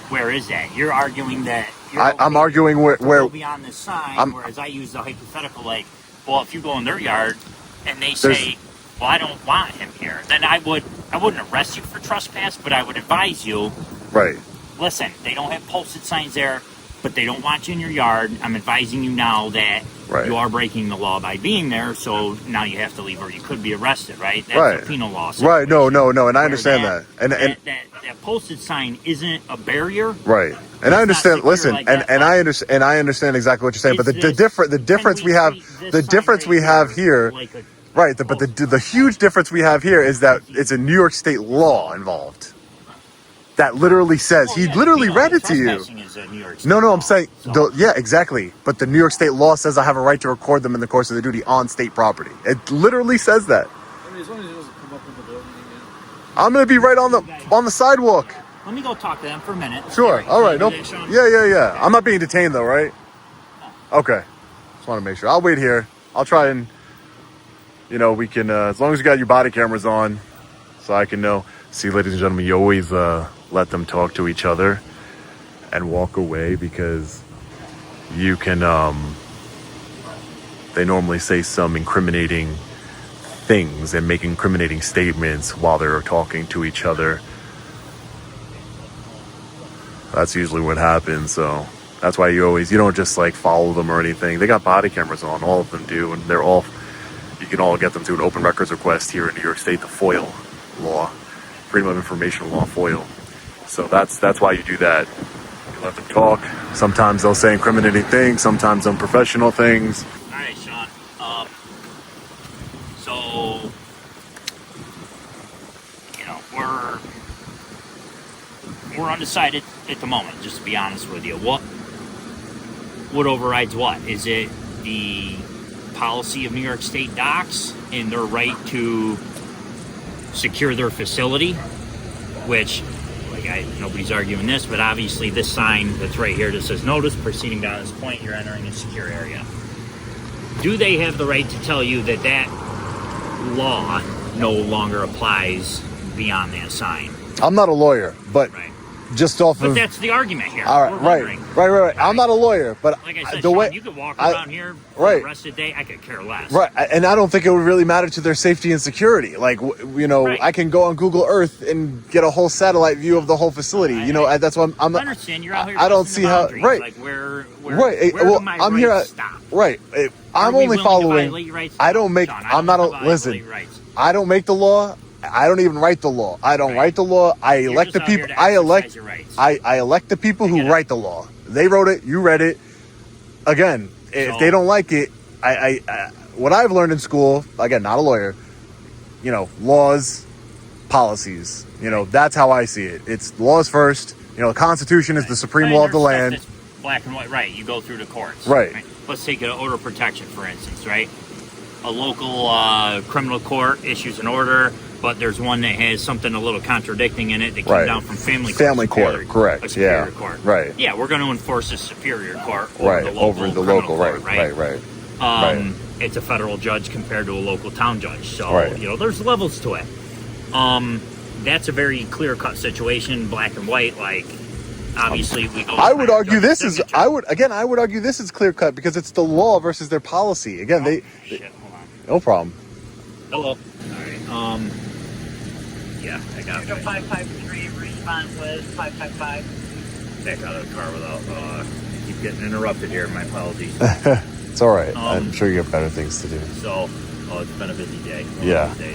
[SPEAKER 5] Where is that? You're arguing that.
[SPEAKER 2] I'm arguing where
[SPEAKER 5] beyond the sign. Whereas I use the hypothetical, like, well, if you go in their yard and they say, well, I don't want him here, then I wouldn't arrest you for trespass, but I would advise you.
[SPEAKER 2] Right.
[SPEAKER 5] Listen, they don't have posted signs there, but they don't want you in your yard. I'm advising you now that you are breaking the law by being there, so now you have to leave or you could be arrested, right? That's a penal law situation.
[SPEAKER 2] Right, no, and I understand that. And
[SPEAKER 5] that posted sign isn't a barrier.
[SPEAKER 2] Right. And I understand, listen, like I understand exactly what you're saying, but the difference we have here, right, but the huge difference we have here is that it's a New York State law involved. That literally says, he literally read it to you. No, I'm saying, yeah, exactly. But the New York State law says I have a right to record them in the course of their duty on state property. It literally says that.
[SPEAKER 4] I mean, as long as it doesn't come up in the building again.
[SPEAKER 2] I'm going to be right on the sidewalk.
[SPEAKER 5] Let me go talk to them for a minute.
[SPEAKER 2] Sure. All right. No. Yeah. I'm not being detained though, right? Okay. Just want to make sure. I'll wait here. I'll try and, we can, as long as you got your body cameras on, so I can know. See, ladies and gentlemen, you always let them talk to each other and walk away because you can, they normally say some incriminating things and make incriminating statements while they're talking to each other. That's usually what happens, so that's why you don't just like follow them or anything. They got body cameras on, all of them do, and you can all get them through an open records request here in New York State, the FOIL law, Freedom of Information Law, FOIL. So that's why you do that. You let them talk. Sometimes they'll say incriminating things, sometimes unprofessional things.
[SPEAKER 5] All right, Sean. So, we're undecided at the moment, just to be honest with you. What overrides what? Is it the policy of New York State docks and their right to secure their facility, which, nobody's arguing this, but obviously this sign that's right here that says notice proceeding down this point, you're entering a secure area. Do they have the right to tell you that law no longer applies beyond that sign?
[SPEAKER 2] I'm not a lawyer, but just off
[SPEAKER 5] but
[SPEAKER 2] of...
[SPEAKER 5] that's the argument here.
[SPEAKER 2] All right, right. I'm not a lawyer, but
[SPEAKER 5] like I said,
[SPEAKER 2] the way
[SPEAKER 5] Sean, you could walk around here for the rest of the day. I could care less.
[SPEAKER 2] Right, and I don't think it would really matter to their safety and security. Like, I can go on Google Earth and get a whole satellite view of the whole facility. That's what I'm.
[SPEAKER 5] I understand you're out here.
[SPEAKER 2] I don't see how. Right.
[SPEAKER 5] Like where
[SPEAKER 2] well, I'm here.
[SPEAKER 5] Stop?
[SPEAKER 2] Right. I'm only following. I don't make.
[SPEAKER 5] Sean,
[SPEAKER 2] I'm not a. Listen. I don't make the law. I don't even write the law. I don't write the law. I elect the people. I elect the people who write the law. They wrote it. You read it. Again, if they don't like it, I what I've learned in school, again, not a lawyer, laws, policies, that's how I see it. It's laws first. The Constitution is the supreme law of the land.
[SPEAKER 5] Black and white, right? You go through the courts,
[SPEAKER 2] right?
[SPEAKER 5] Let's take an order of protection, for instance, right? A local criminal court issues an order, but there's one that has something a little contradicting in it that came down from family court.
[SPEAKER 2] Correct.
[SPEAKER 5] Superior court.
[SPEAKER 2] Right.
[SPEAKER 5] Yeah, we're going to enforce the superior court over
[SPEAKER 2] right.
[SPEAKER 5] the local
[SPEAKER 2] over the local
[SPEAKER 5] court,
[SPEAKER 2] right.
[SPEAKER 5] It's a federal judge compared to a local town judge. So,
[SPEAKER 2] right.
[SPEAKER 5] There's levels to it. that's a very clear-cut situation, black and white. Like, obviously, we go.
[SPEAKER 2] I would argue this is.
[SPEAKER 5] signature.
[SPEAKER 2] I would argue this is clear cut because it's the law versus their policy. Again,
[SPEAKER 5] Shit, hold on.
[SPEAKER 2] no problem.
[SPEAKER 5] Hello. All right. Yeah, I got it.
[SPEAKER 6] 553, respond with 555.
[SPEAKER 5] Back out of the car without. Keep getting interrupted here. My apologies.
[SPEAKER 2] It's all right. I'm sure you have better things to do.
[SPEAKER 5] So, it's been a busy day.
[SPEAKER 2] Yeah.
[SPEAKER 5] One of these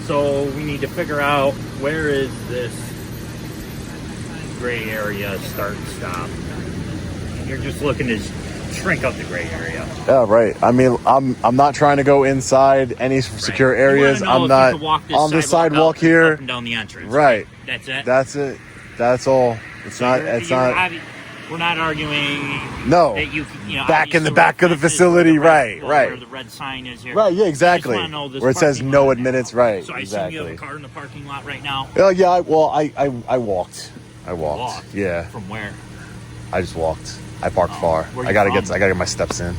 [SPEAKER 5] days. So we need to figure out where is this gray area start and stop. You're just looking to shrink up the gray area.
[SPEAKER 2] Yeah, right. I mean, I'm not trying to go inside any secure areas. I'm not on the sidewalk here.
[SPEAKER 5] Up and down the entrance.
[SPEAKER 2] Right.
[SPEAKER 5] That's it.
[SPEAKER 2] That's it. That's all. It's not. It's not.
[SPEAKER 5] We're not arguing.
[SPEAKER 2] No.
[SPEAKER 5] That you know,
[SPEAKER 2] Back in the
[SPEAKER 5] obviously
[SPEAKER 2] back of the
[SPEAKER 5] references
[SPEAKER 2] facility.
[SPEAKER 5] to the red-
[SPEAKER 2] Right. Right.
[SPEAKER 5] Where the red sign is here.
[SPEAKER 2] Right. Yeah. Exactly.
[SPEAKER 5] I just wanna know this
[SPEAKER 2] Where it says
[SPEAKER 5] parking
[SPEAKER 2] no
[SPEAKER 5] lot.
[SPEAKER 2] admittance. Right.
[SPEAKER 5] So I assume
[SPEAKER 2] exactly.
[SPEAKER 5] you have a car in the parking lot right now.
[SPEAKER 2] Well, yeah. I walked. I walked.
[SPEAKER 5] Walked?
[SPEAKER 2] Yeah.
[SPEAKER 5] From where?
[SPEAKER 2] I just walked. I parked far.
[SPEAKER 5] where
[SPEAKER 2] I
[SPEAKER 5] you
[SPEAKER 2] gotta
[SPEAKER 5] from?
[SPEAKER 2] get my steps in.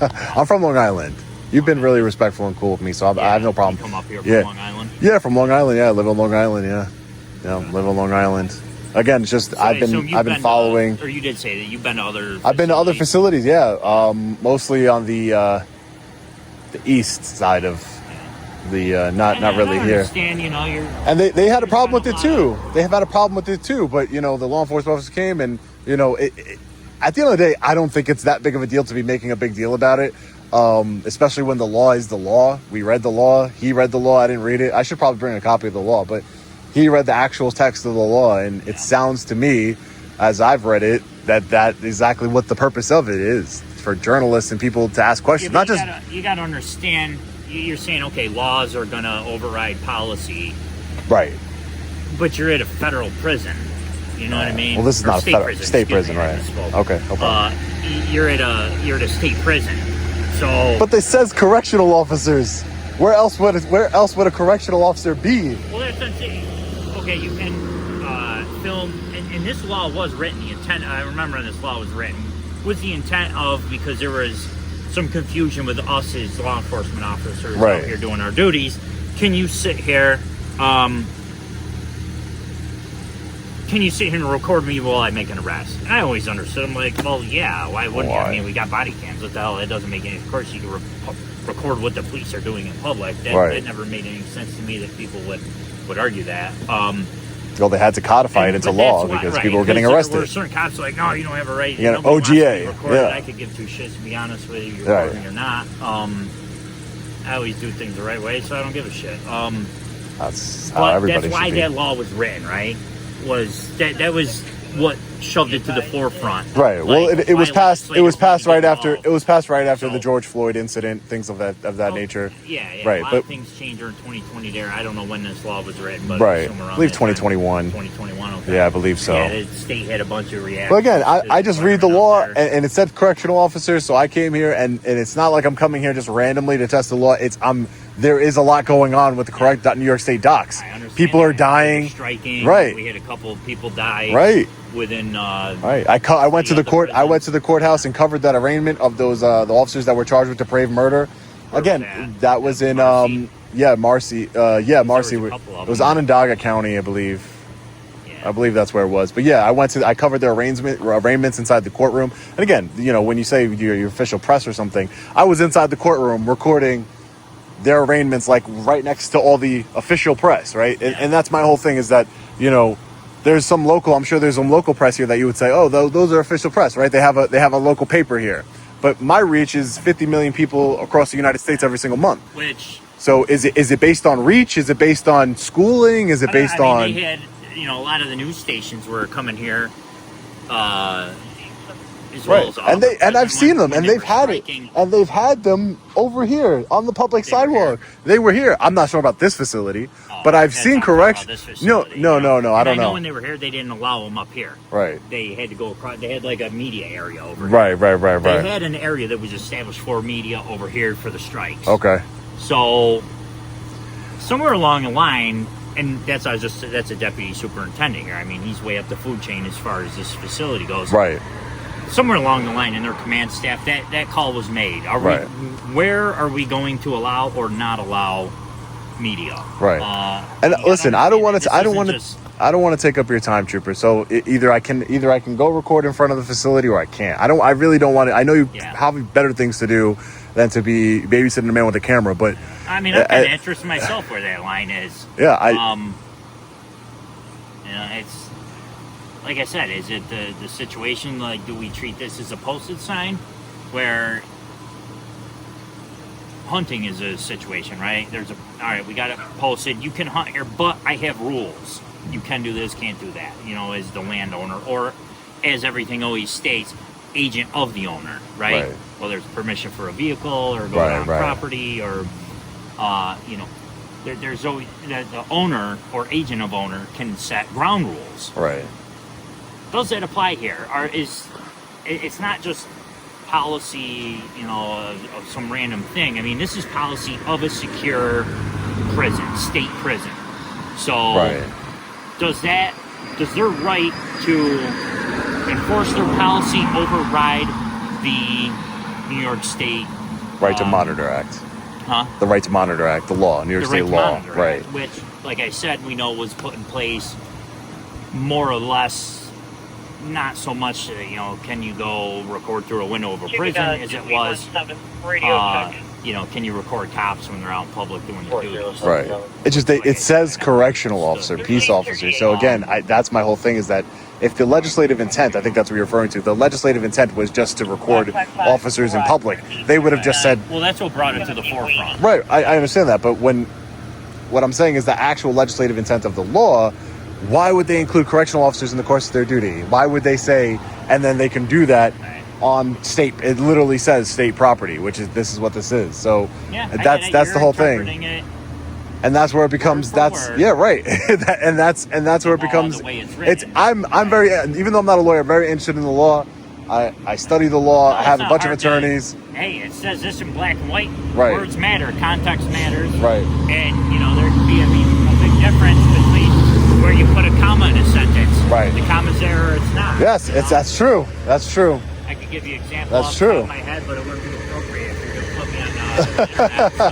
[SPEAKER 2] I'm from Long Island. You've been really respectful and cool with me, so I have no problem.
[SPEAKER 5] You come up here from
[SPEAKER 2] Yeah.
[SPEAKER 5] Long Island.
[SPEAKER 2] Yeah, from Long Island. Yeah, I live on Long Island. Yeah, live on Long Island. Again, it's just
[SPEAKER 5] So I assume
[SPEAKER 2] I've
[SPEAKER 5] you've
[SPEAKER 2] been
[SPEAKER 5] to-
[SPEAKER 2] following.
[SPEAKER 5] or you did say that you've been to other.
[SPEAKER 2] I've been to other facilities. Yeah, mostly on the east side of the not really
[SPEAKER 5] I
[SPEAKER 2] here.
[SPEAKER 5] understand, you know, you're.
[SPEAKER 2] And they had a problem with
[SPEAKER 5] There's
[SPEAKER 2] it
[SPEAKER 5] been a
[SPEAKER 2] too.
[SPEAKER 5] lot
[SPEAKER 2] They have had a problem with it too. But the law enforcement officer came, and at the end of the day, I don't think it's that big of a deal to be making a big deal about it. Especially when the law is the law. We read the law. He read the law. I didn't read it. I should probably bring a copy of the law, but he read the actual text of the law, and it sounds to me, as I've read it, that exactly what the purpose of it is for journalists and people to ask questions.
[SPEAKER 5] Yeah,
[SPEAKER 2] Not just
[SPEAKER 5] you gotta understand. You're saying, okay, laws are gonna override policy,
[SPEAKER 2] right.
[SPEAKER 5] but you're at a federal prison. You know what I mean?
[SPEAKER 2] Well, this is
[SPEAKER 5] Or
[SPEAKER 2] not a federal
[SPEAKER 5] excuse
[SPEAKER 2] prison,
[SPEAKER 5] me, I
[SPEAKER 2] right?
[SPEAKER 5] misspoke.
[SPEAKER 2] Okay, no problem.
[SPEAKER 5] You're at a state prison. So.
[SPEAKER 2] But they says correctional officers. Where else would a correctional officer be?
[SPEAKER 5] Well, that's what I'm saying. Okay, you can film, and this law was written. The intent, I remember, this law was written was the intent of, because there was some confusion with us as law enforcement officers
[SPEAKER 2] Right.
[SPEAKER 5] out here doing our duties. Can you sit here? Can you sit here and record me while I make an arrest? And I always understood. I'm like, well, yeah, why wouldn't you? I mean, we got body cams. What the hell? That doesn't make any. Of course, you can record what the police are doing in public. That never made any sense to me that people would argue that.
[SPEAKER 2] Well, they had to codify it into
[SPEAKER 5] But
[SPEAKER 2] law
[SPEAKER 5] that's why-
[SPEAKER 2] because
[SPEAKER 5] right,
[SPEAKER 2] people were getting
[SPEAKER 5] because
[SPEAKER 2] arrested.
[SPEAKER 5] There were certain cops like, no, you don't have a right.
[SPEAKER 2] You got an
[SPEAKER 5] Nobody wants to be
[SPEAKER 2] OGA,
[SPEAKER 5] recorded.
[SPEAKER 2] yeah.
[SPEAKER 5] I could give two shits, to be honest with you, you're
[SPEAKER 2] Right.
[SPEAKER 5] recording or not. I always do things the right way, so I don't give a shit.
[SPEAKER 2] That's how
[SPEAKER 5] But
[SPEAKER 2] everybody
[SPEAKER 5] that's why
[SPEAKER 2] should be.
[SPEAKER 5] that law was written, right? Was that was what shoved it to the forefront.
[SPEAKER 2] Right. Well,
[SPEAKER 5] Like,
[SPEAKER 2] it was
[SPEAKER 5] why
[SPEAKER 2] passed. It was
[SPEAKER 5] legislators
[SPEAKER 2] passed
[SPEAKER 5] wanted
[SPEAKER 2] right
[SPEAKER 5] to get
[SPEAKER 2] after.
[SPEAKER 5] involved.
[SPEAKER 2] It was passed right after the
[SPEAKER 5] So-
[SPEAKER 2] George Floyd incident. Things of that nature.
[SPEAKER 5] Yeah,
[SPEAKER 2] Right,
[SPEAKER 5] A lot
[SPEAKER 2] but-
[SPEAKER 5] of things changed during 2020 there. I don't know when this law was written, but
[SPEAKER 2] Right.
[SPEAKER 5] somewhere
[SPEAKER 2] I
[SPEAKER 5] around
[SPEAKER 2] believe
[SPEAKER 5] that
[SPEAKER 2] 2021.
[SPEAKER 5] 2021, okay.
[SPEAKER 2] Yeah, I believe so.
[SPEAKER 5] Yeah, the state had a bunch of reactions.
[SPEAKER 2] But again,
[SPEAKER 5] to
[SPEAKER 2] I just read the
[SPEAKER 5] firing
[SPEAKER 2] law,
[SPEAKER 5] out there.
[SPEAKER 2] and it said correctional officers, so I came here, and it's not like I'm coming here just randomly to test the law. There is a lot going on with the New York State docks.
[SPEAKER 5] I understand
[SPEAKER 2] People are
[SPEAKER 5] that.
[SPEAKER 2] dying.
[SPEAKER 5] Striking.
[SPEAKER 2] Right.
[SPEAKER 5] We had a couple of people die.
[SPEAKER 2] Right.
[SPEAKER 5] Within.
[SPEAKER 2] Right. I went to the court. I went to the courthouse and covered that arraignment of those the officers that were charged with depraved murder. Again, that was in
[SPEAKER 5] Marcy?
[SPEAKER 2] Marcy. Marcy.
[SPEAKER 5] a couple of
[SPEAKER 2] It was
[SPEAKER 5] them.
[SPEAKER 2] Onondaga County, I believe.
[SPEAKER 5] Yeah.
[SPEAKER 2] I believe that's where it was. But yeah, I covered their arraignments inside the courtroom. And again, when you say your official press or something, I was inside the courtroom recording their arraignments, like right next to all the official press, right? And that's my whole thing is that, there's some local, I'm sure there's some local press here that you would say, oh, those are official press, right? They have a local paper here. But my reach is 50 million people across the United States every single month.
[SPEAKER 5] Which.
[SPEAKER 2] So is it based on reach? Is it based on schooling? Is it based on...
[SPEAKER 5] They had, a lot of the news stations were coming here, as well
[SPEAKER 2] Right,
[SPEAKER 5] as
[SPEAKER 2] and I've seen them,
[SPEAKER 5] when
[SPEAKER 2] and
[SPEAKER 5] they
[SPEAKER 2] they've
[SPEAKER 5] were
[SPEAKER 2] had it,
[SPEAKER 5] striking.
[SPEAKER 2] and they've had them over here on the public
[SPEAKER 5] They were
[SPEAKER 2] sidewalk. They were here. I'm not sure about this facility, but I've
[SPEAKER 5] That's
[SPEAKER 2] seen
[SPEAKER 5] not about
[SPEAKER 2] correction.
[SPEAKER 5] this
[SPEAKER 2] No,
[SPEAKER 5] facility,
[SPEAKER 2] no.
[SPEAKER 5] And
[SPEAKER 2] I don't
[SPEAKER 5] know
[SPEAKER 2] know.
[SPEAKER 5] when they were here, they didn't allow them up here.
[SPEAKER 2] Right,
[SPEAKER 5] They had to go across. They had like a media area over here.
[SPEAKER 2] right.
[SPEAKER 5] They had an area that was established for media over here for the strikes.
[SPEAKER 2] Okay,
[SPEAKER 5] So somewhere along the line, and that's a deputy superintendent here. I mean, he's way up the food chain as far as this facility goes.
[SPEAKER 2] right.
[SPEAKER 5] Somewhere along the line in their command staff, that call was made.
[SPEAKER 2] Right.
[SPEAKER 5] Where are we going to allow or not allow media.
[SPEAKER 2] Right. And listen, I don't want to take up your time, Trooper. So either I can go record in front of the facility or I can't. I really don't want to. I know you have better things to do than to be babysitting a man with a camera, but
[SPEAKER 5] I mean, I'm kind of interested myself where that line is.
[SPEAKER 2] Yeah,
[SPEAKER 5] you know, it's like I said, is it the situation, like, do we treat this as a posted sign where hunting is a situation, right? All right, we got it posted, you can hunt here, but I have rules. You can do this, can't do that, you know, as the landowner, or as everything always states, agent of the owner, right? Whether it's permission for a vehicle or going on property, or you know, there's always the owner or agent of owner can set ground rules.
[SPEAKER 2] Right.
[SPEAKER 5] Does that apply here? It's not just policy, you know, of some random thing. I mean, this is policy of a secure prison, state prison. So does their right to enforce their policy override the New York State
[SPEAKER 2] Right to Monitor Act? The Right to Monitor Act, the law, New York State law, right?
[SPEAKER 5] Which, like I said, we know was put in place more or less. Not so much, you know, can you go record through a window of a prison as it was, you know, can you record cops when they're out in public doing their duties?
[SPEAKER 2] Right. It's just, it says correctional officer, peace officer. So again, that's my whole thing, is that if the legislative intent, I think that's what you're referring to, the legislative intent was just to record officers in public, they would have just said...
[SPEAKER 5] Well, that's what brought it to the forefront.
[SPEAKER 2] Right, I understand that, but what I'm saying is the actual legislative intent of the law, why would they include correctional officers in the course of their duty? Why would they say, and then they can do that on state, it literally says state property, which is, this is what this is. So that's the whole thing. And that's where it becomes, and that's where it becomes, I'm very, even though I'm not a lawyer, I'm very interested in the law. I study the law. I have a bunch of attorneys.
[SPEAKER 5] Hey, it says this in black and white.
[SPEAKER 2] Right.
[SPEAKER 5] Words matter. Context matters.
[SPEAKER 2] Right.
[SPEAKER 5] And, you know, there can be a big difference between where you put a comma in a sentence.
[SPEAKER 2] Right.
[SPEAKER 5] The comma's there or it's not.
[SPEAKER 2] Yes, that's true. That's true.
[SPEAKER 5] I could give you examples
[SPEAKER 2] off
[SPEAKER 5] the top of my head, but it wouldn't be appropriate if you're going to put me on the internet. So,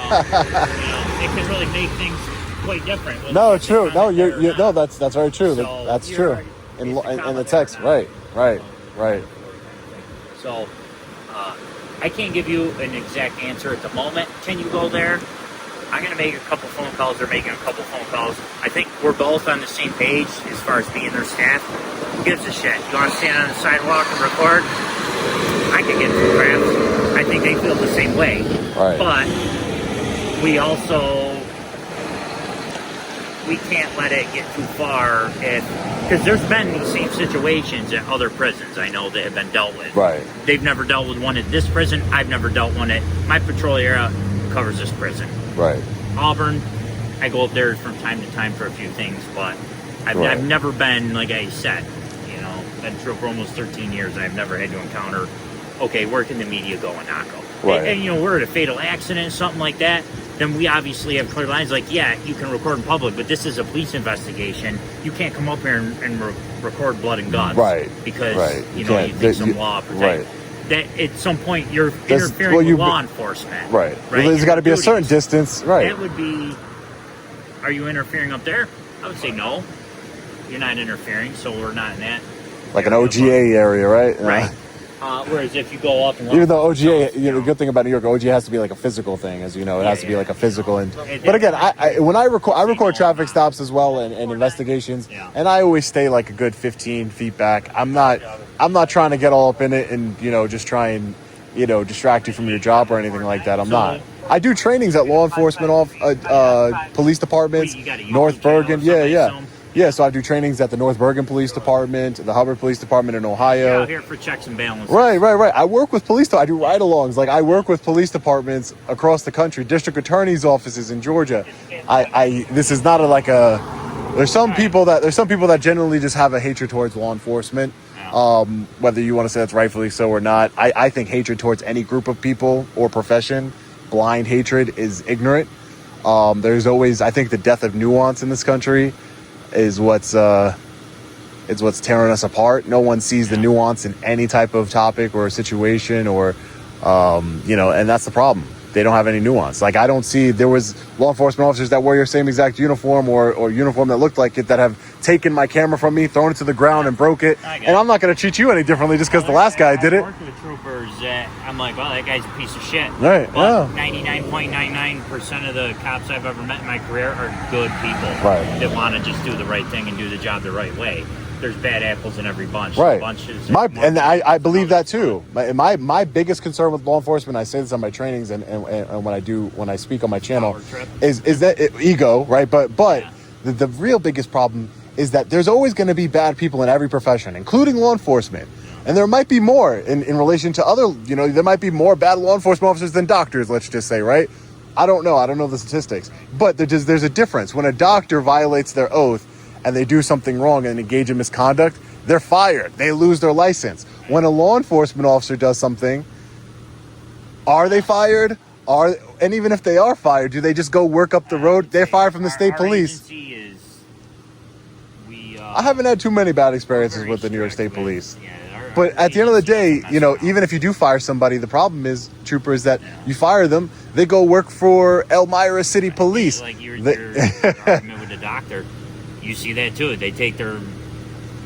[SPEAKER 5] you know, it can really make things quite different.
[SPEAKER 2] No, true. No, no, that's very true. So that's true. In the text, right.
[SPEAKER 5] So, I can't give you an exact answer at the moment. Can you go there? I'm going to make a couple phone calls. They're making a couple phone calls. I think we're both on the same page as far as being their staff. Who gives a shit? You want to stand on the sidewalk and record? I could get some cramps. I think they feel the same way.
[SPEAKER 2] Right.
[SPEAKER 5] But we also... we can't let it get too far, because there's been these same situations at other prisons I know that have been dealt with.
[SPEAKER 2] Right.
[SPEAKER 5] They've never dealt with one at this prison. I've never dealt one at my patrol area covers this prison.
[SPEAKER 2] Right.
[SPEAKER 5] Auburn, I go up there from time to time for a few things, but I've never been, like I said, you know, been through for almost 13 years. I've never had to encounter, okay, where can the media go and not go?
[SPEAKER 2] Right.
[SPEAKER 5] And you know, we're at a fatal accident, something like that. Then we obviously have clear lines like, yeah, you can record in public, but this is a police investigation. You can't come up here and record blood and guts.
[SPEAKER 2] Right.
[SPEAKER 5] Because, you know, you think some law protect. Right. That at some point you're interfering with law enforcement.
[SPEAKER 2] Right. Well, there's got to be a certain distance. Right.
[SPEAKER 5] That would be, are you interfering up there? I would say no. You're not interfering, so we're not in that.
[SPEAKER 2] Like an OGA area, right?
[SPEAKER 5] Right. Whereas if you go up and
[SPEAKER 2] even though OGA, you know, the good thing about New York, OGA has to be like a physical thing, as you know, it has to be like a physical. But again, when I record traffic stops as well and investigations, and I always stay like a good 15 feet back. I'm not trying to get all up in it and, you know, just try and, you know, distract you from your job or anything like that. I'm not. I do trainings at law enforcement police departments, North Bergen. Yeah, so I do trainings at the North Bergen Police Department, the Hubbard Police Department in Ohio.
[SPEAKER 5] You're out here for checks and balances.
[SPEAKER 2] Right. I work with police. I do ride-alongs. Like, I work with police departments across the country, district attorneys' offices in Georgia. This is not there's some people that generally just have a hatred towards law enforcement. Whether you want to say that's rightfully so or not. I think hatred towards any group of people or profession, blind hatred, is ignorant. There's always, I think, the death of nuance in this country is what's tearing us apart. No one sees the nuance in any type of topic or situation, or you know, and that's the problem. they don't have any nuance. Like, I don't see, there was law enforcement officers that wear your same exact uniform or uniform that looked like it that have taken my camera from me, thrown it to the ground and broke it. And I'm not going to treat you any differently just because the last guy did it.
[SPEAKER 5] I worked with troopers that I'm like, well, that guy's a piece of shit.
[SPEAKER 2] Right,
[SPEAKER 5] But
[SPEAKER 2] yeah.
[SPEAKER 5] 99.99% of the cops I've ever met in my career are good people.
[SPEAKER 2] Right.
[SPEAKER 5] That want to just do the right thing and do the job the right way. There's bad apples in every bunch.
[SPEAKER 2] Right.
[SPEAKER 5] Bunches.
[SPEAKER 2] And I believe that too. My biggest concern with law enforcement, I say this on my trainings and when I speak on my channel, is that ego, right? But
[SPEAKER 5] Yeah.
[SPEAKER 2] the real biggest problem is that there's always going to be bad people in every profession, including law enforcement. And there might be more in relation to other, there might be more bad law enforcement officers than doctors, let's just say, right? I don't know the statistics. But there's a difference. When a doctor violates their oath and they do something wrong and engage in misconduct, they're fired. They lose their license. When a law enforcement officer does something, are they fired? And even if they are fired, do they just go work up the road? They're fired from the state police. I haven't had too many bad experiences with the New York State Police. But at the end of the day, even if you do fire somebody, the problem is, Trooper, is that you fire them, they go work for Elmira City Police.
[SPEAKER 5] Like your argument with the doctor, you see that too. They take their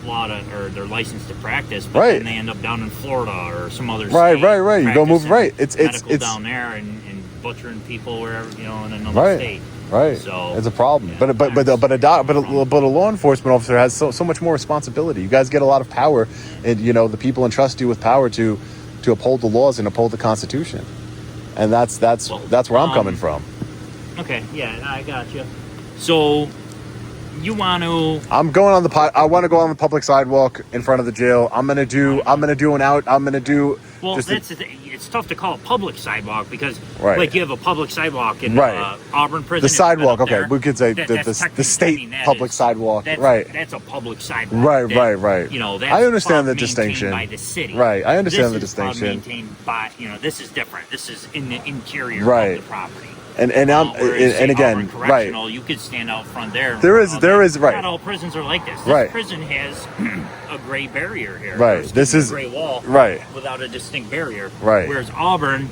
[SPEAKER 5] their license to practice, but then they end up down in Florida or some other state.
[SPEAKER 2] Right. You go move It's
[SPEAKER 5] down there and butchering people wherever in another state.
[SPEAKER 2] Right.
[SPEAKER 5] So
[SPEAKER 2] it's a problem. But a law enforcement officer has so much more responsibility. You guys get a lot of power, and the people entrust you with power to uphold the laws and uphold the Constitution. And that's where I'm coming from.
[SPEAKER 5] Okay, yeah, I got you. So you want to?
[SPEAKER 2] I want to go on the public sidewalk in front of the jail. I'm gonna do
[SPEAKER 5] Well, it's tough to call a public sidewalk because, you have a public sidewalk in Auburn prison.
[SPEAKER 2] The sidewalk,
[SPEAKER 5] okay,
[SPEAKER 2] we could say the state public sidewalk,
[SPEAKER 5] That's a public sidewalk.
[SPEAKER 2] Right.
[SPEAKER 5] That's
[SPEAKER 2] I understand the
[SPEAKER 5] maintained
[SPEAKER 2] distinction.
[SPEAKER 5] by the city.
[SPEAKER 2] Right, I understand the
[SPEAKER 5] This is
[SPEAKER 2] distinction.
[SPEAKER 5] maintained by, this is different. This is in the interior of the property.
[SPEAKER 2] And again,
[SPEAKER 5] Auburn Correctional, you could stand out front there.
[SPEAKER 2] There is
[SPEAKER 5] Not all prisons are like this. This prison has a gray barrier here.
[SPEAKER 2] Right. This is
[SPEAKER 5] a gray wall.
[SPEAKER 2] Right.
[SPEAKER 5] Without a distinct barrier.
[SPEAKER 2] Right.
[SPEAKER 5] Whereas Auburn's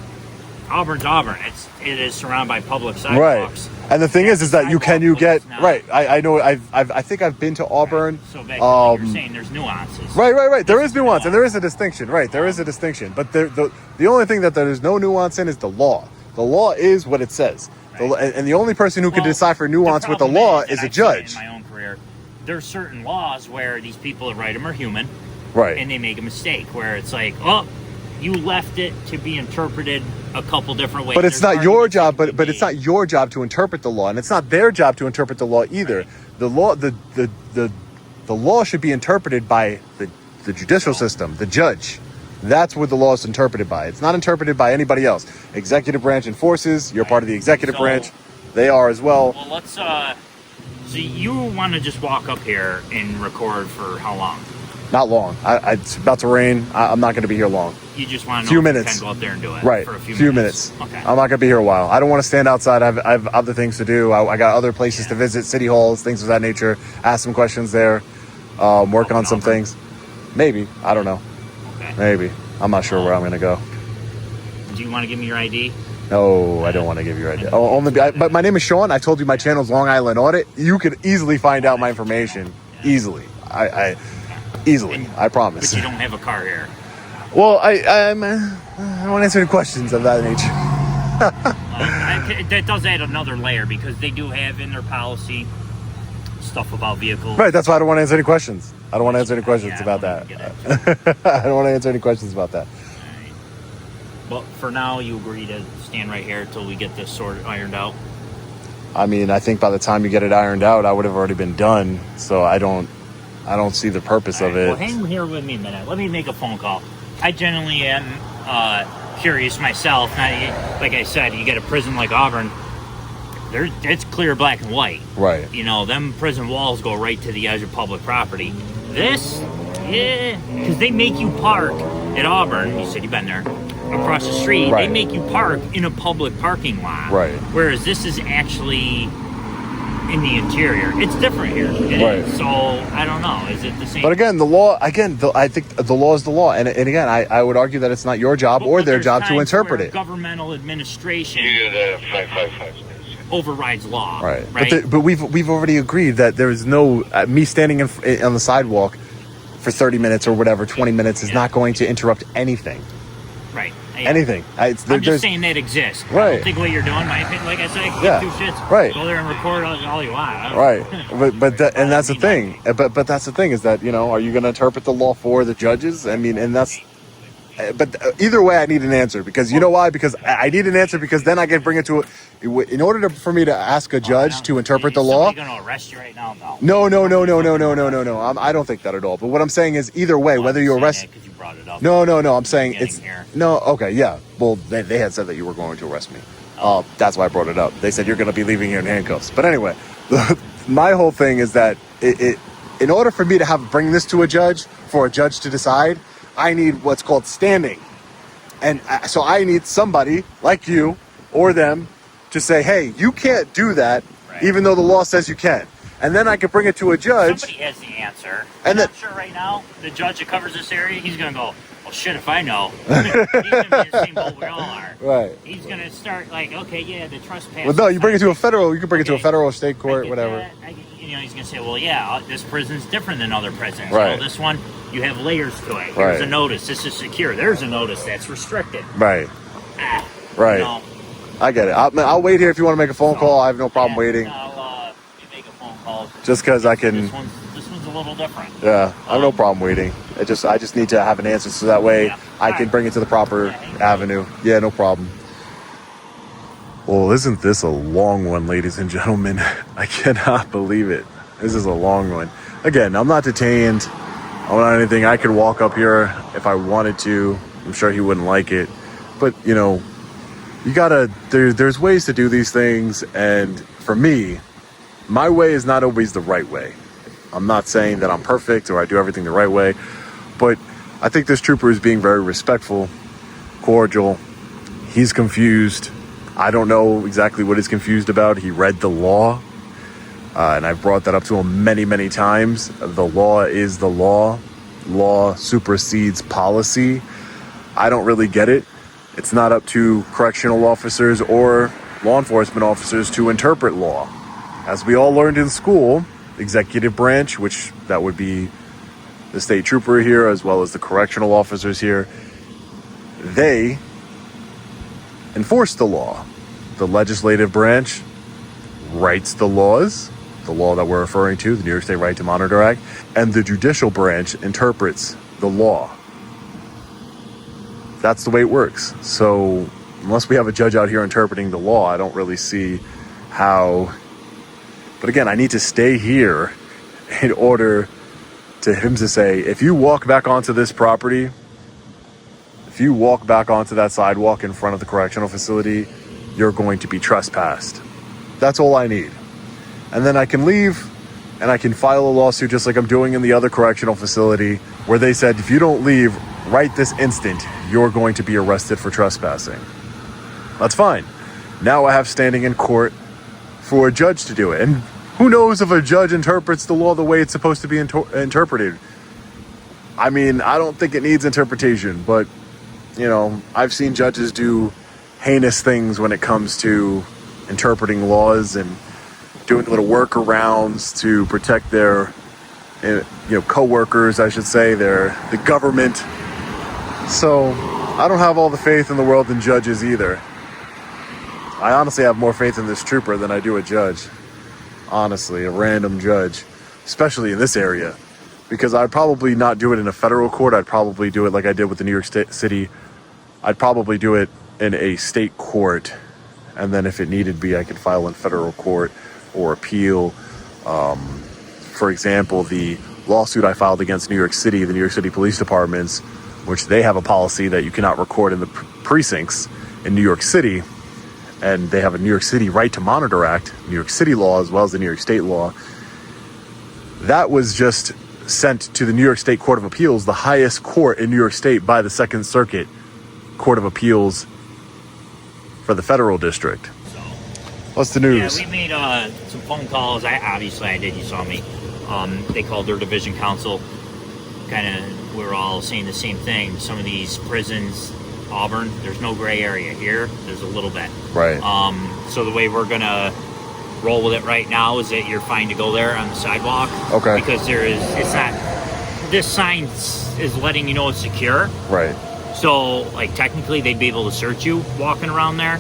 [SPEAKER 5] Auburn. It is surrounded by public sidewalks.
[SPEAKER 2] Right. And the thing is that you get right. I know. I think I've been to Auburn.
[SPEAKER 5] So back to what you're saying, there's nuances.
[SPEAKER 2] Right. There is nuance and there is a distinction. Right. There is a distinction. But the only thing that there is no nuance in is the law. The law is what it says. And the only person who can decipher nuance with the law is a judge.
[SPEAKER 5] In my own career, there's certain laws where these people that write them are human.
[SPEAKER 2] Right.
[SPEAKER 5] And they make a mistake where it's like, oh, you left it to be interpreted a couple different ways.
[SPEAKER 2] But it's not your job. But it's not your job to interpret the law, and it's not their job to interpret the law either. Right. The law should be interpreted by the judicial system, the judge. That's what the law is interpreted by. It's not interpreted by anybody else. Executive branch enforces. You're part of the executive branch. They are as well.
[SPEAKER 5] Well, let's. So you want to just walk up here and record for how long?
[SPEAKER 2] Not long. It's about to rain. I'm not going to be here long.
[SPEAKER 5] You just want to
[SPEAKER 2] few minutes.
[SPEAKER 5] You can go up there and do it.
[SPEAKER 2] Right.
[SPEAKER 5] For a few minutes.
[SPEAKER 2] Okay. I'm not going to be here a while. I don't want to stand outside. I have other things to do. I got other places to visit, city halls, things of that nature. Ask some questions there. Work on some things. Maybe. I don't know.
[SPEAKER 5] Okay.
[SPEAKER 2] Maybe. I'm not sure where I'm going to go.
[SPEAKER 5] Do you want to give me your ID?
[SPEAKER 2] No, I don't want to give you your ID. But my name is Sean. I told you my channel's Long Island Audit. You could easily find out my information. Easily. Easily. I promise.
[SPEAKER 5] But you don't have a car here.
[SPEAKER 2] Well, I don't want to answer any questions of that nature.
[SPEAKER 5] That does add another layer because they do have in their policy stuff about vehicles.
[SPEAKER 2] Right, that's why I don't want to answer any questions. I don't want to answer any questions about that. I don't want to answer any questions about that.
[SPEAKER 5] Right. But for now, you agree to stand right here until we get this sort of ironed out?
[SPEAKER 2] I mean, I think by the time you get it ironed out, I would have already been done. So I don't see the purpose of it.
[SPEAKER 5] Well, hang here with me a minute. Let me make a phone call. I generally am curious myself. Like I said, you get a prison like Auburn, it's clear black and white.
[SPEAKER 2] Right.
[SPEAKER 5] Them prison walls go right to the edge of public property. This, because they make you park at Auburn. You said you've been there. Across the street,
[SPEAKER 2] right.
[SPEAKER 5] They make you park in a public parking lot.
[SPEAKER 2] Right.
[SPEAKER 5] Whereas this is actually in the interior. It's different here. It
[SPEAKER 2] Right.
[SPEAKER 5] is. So I don't know. Is it the same?
[SPEAKER 2] But again, the law. I think the law is the law, and again, I would argue that it's not your job or
[SPEAKER 5] But
[SPEAKER 2] their
[SPEAKER 5] there's
[SPEAKER 2] job to
[SPEAKER 5] times
[SPEAKER 2] interpret
[SPEAKER 5] where
[SPEAKER 2] it.
[SPEAKER 5] Governmental administration
[SPEAKER 7] You get 555.
[SPEAKER 5] overrides law.
[SPEAKER 2] Right.
[SPEAKER 5] Right.
[SPEAKER 2] But we've already agreed that there is no me standing on the sidewalk for 30 minutes or whatever, 20 minutes is not going to interrupt anything.
[SPEAKER 5] Right. Yeah.
[SPEAKER 2] Anything.
[SPEAKER 5] I'm just saying that exists. I
[SPEAKER 2] Right.
[SPEAKER 5] don't think what you're doing, my opinion, like I said, I can
[SPEAKER 2] Yeah.
[SPEAKER 5] give two shits.
[SPEAKER 2] Right.
[SPEAKER 5] Go there and record all you want. I don't-
[SPEAKER 2] Right, and that's the thing. But that's the thing is that are you going to interpret the law for the judges? I mean, and that's. But either way, I need an answer because you know why? Because I need an answer because then I can bring it to. In order for me to ask a judge to interpret the law.
[SPEAKER 5] Is somebody going to arrest you right now? No.
[SPEAKER 2] No. I don't think that at all. But what I'm saying is either way, whether you arrest.
[SPEAKER 5] Because you brought it up.
[SPEAKER 2] No. I'm saying it's
[SPEAKER 5] Here.
[SPEAKER 2] no. Okay, yeah. Well, they had said that you were going to arrest me. That's why I brought it up. They said you're going to be leaving here in handcuffs. But anyway, my whole thing is that in order for me to bring this to a judge for a judge to decide, I need what's called standing, and so I need somebody like you or them to say, hey, you can't do that,
[SPEAKER 5] Right.
[SPEAKER 2] even though the law says you can. And then I can bring it to a judge.
[SPEAKER 5] Somebody has the answer.
[SPEAKER 2] And
[SPEAKER 5] And I'm sure right now, the judge that covers this area, he's going to go, well, shit, if I know. He's going to be in the same boat we all are.
[SPEAKER 2] Right.
[SPEAKER 5] He's going to start like, okay, yeah, the trespass.
[SPEAKER 2] Well, no, you bring it to a federal. You can bring it to a
[SPEAKER 5] Okay.
[SPEAKER 2] federal, state
[SPEAKER 5] I
[SPEAKER 2] court,
[SPEAKER 5] get
[SPEAKER 2] whatever.
[SPEAKER 5] that. He's going to say, well, yeah, this prison's different than other prisons.
[SPEAKER 2] Right.
[SPEAKER 5] This one, you have layers to it. Here's
[SPEAKER 2] Right.
[SPEAKER 5] a notice. This is secure. There's a notice that's restricted.
[SPEAKER 2] Right.
[SPEAKER 5] Ah,
[SPEAKER 2] Right.
[SPEAKER 5] You know,
[SPEAKER 2] I get it. I'll wait here if you want to make a phone call. I have no problem
[SPEAKER 5] yeah,
[SPEAKER 2] waiting.
[SPEAKER 5] I'll make a phone call.
[SPEAKER 2] Just because I can.
[SPEAKER 5] This one's a little different.
[SPEAKER 2] Yeah, I have no problem waiting. I just need to have an answer so that way
[SPEAKER 5] Yeah.
[SPEAKER 2] I can bring it to the proper
[SPEAKER 5] Yeah,
[SPEAKER 2] avenue. Yeah, no problem. Well, isn't this a long one, ladies and gentlemen? I cannot believe it. This is a long one. Again, I'm not detained. I'm not anything. I could walk up here if I wanted to. I'm sure he wouldn't like it. But, you gotta, there's ways to do these things. And for me, my way is not always the right way. I'm not saying that I'm perfect or I do everything the right way, but I think this trooper is being very respectful, cordial. He's confused. I don't know exactly what he's confused about. He read the law, and I've brought that up to him many, many times. The law is the law. Law supersedes policy. I don't really get it. It's not up to correctional officers or law enforcement officers to interpret law. As we all learned in school, executive branch, which that would be the state trooper here as well as the correctional officers here, they enforce the law. The legislative branch writes the laws, the law that we're referring to, the New York State Right to Monitor Act, and the judicial branch interprets the law. That's the way it works. So unless we have a judge out here interpreting the law, I don't really see how. But again, I need to stay here in order to him to say, if you walk back onto this property, if you walk back onto that sidewalk in front of the correctional facility, you're going to be trespassed. That's all I need. And then I can leave and I can file a lawsuit just like I'm doing in the other correctional facility where they said, if you don't leave right this instant, you're going to be arrested for trespassing. That's fine. Now I have standing in court for a judge to do it. And who knows if a judge interprets the law the way it's supposed to be interpreted. I mean, I don't think it needs interpretation, but, I've seen judges do heinous things when it comes to interpreting laws and doing little workarounds to protect their, co-workers, I should say, the government. So I don't have all the faith in the world in judges either. I honestly have more faith in this trooper than I do a judge. Honestly, a random judge, especially in this area, because I'd probably not do it in a federal court. I'd probably do it like I did with the New York City. I'd probably do it in a state court, and then if it needed be, I could file in federal court or appeal. For example, the lawsuit I filed against New York City, the New York City Police Departments, which they have a policy that you cannot record in the precincts in New York City, and they have a New York City Right to Monitor Act, New York City law as well as the New York State law. That was just sent to the New York State Court of Appeals, the highest court in New York State, by the Second Circuit Court of Appeals for the federal district. What's the news?
[SPEAKER 5] Yeah, we made some phone calls. I did. You saw me. They called their division counsel. Kind of, we're all saying the same thing. Some of these prisons, Auburn, there's no gray area. Here, there's a little bit.
[SPEAKER 2] Right.
[SPEAKER 5] So the way we're gonna roll with it right now is that you're fine to go there on the sidewalk.
[SPEAKER 2] Okay.
[SPEAKER 5] Because it's not. This sign is letting you know it's secure.
[SPEAKER 2] Right.
[SPEAKER 5] So, like, technically, they'd be able to search you walking around there,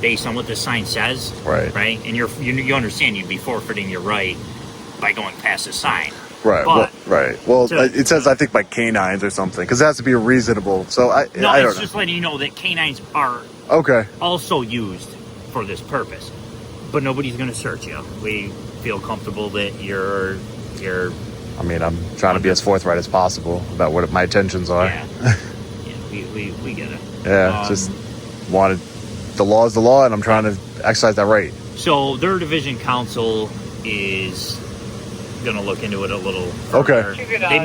[SPEAKER 5] based on what this sign says.
[SPEAKER 2] Right.
[SPEAKER 5] Right. And you understand you'd be forfeiting your right by going past the sign.
[SPEAKER 2] Right.
[SPEAKER 5] But,
[SPEAKER 2] Well, it says, I think, by canines or something, because it has to be reasonable. So I don't know.
[SPEAKER 5] It's just letting you know that canines are also used for this purpose. But nobody's going to search you. We feel comfortable that you're.
[SPEAKER 2] I mean, I'm trying to be as forthright as possible about what my intentions are.
[SPEAKER 5] Yeah. we get it.
[SPEAKER 2] Yeah, just wanted. The law is the law, and I'm trying to exercise that right.
[SPEAKER 5] So their division counsel is going to look into it a little further.
[SPEAKER 2] Okay.
[SPEAKER 5] They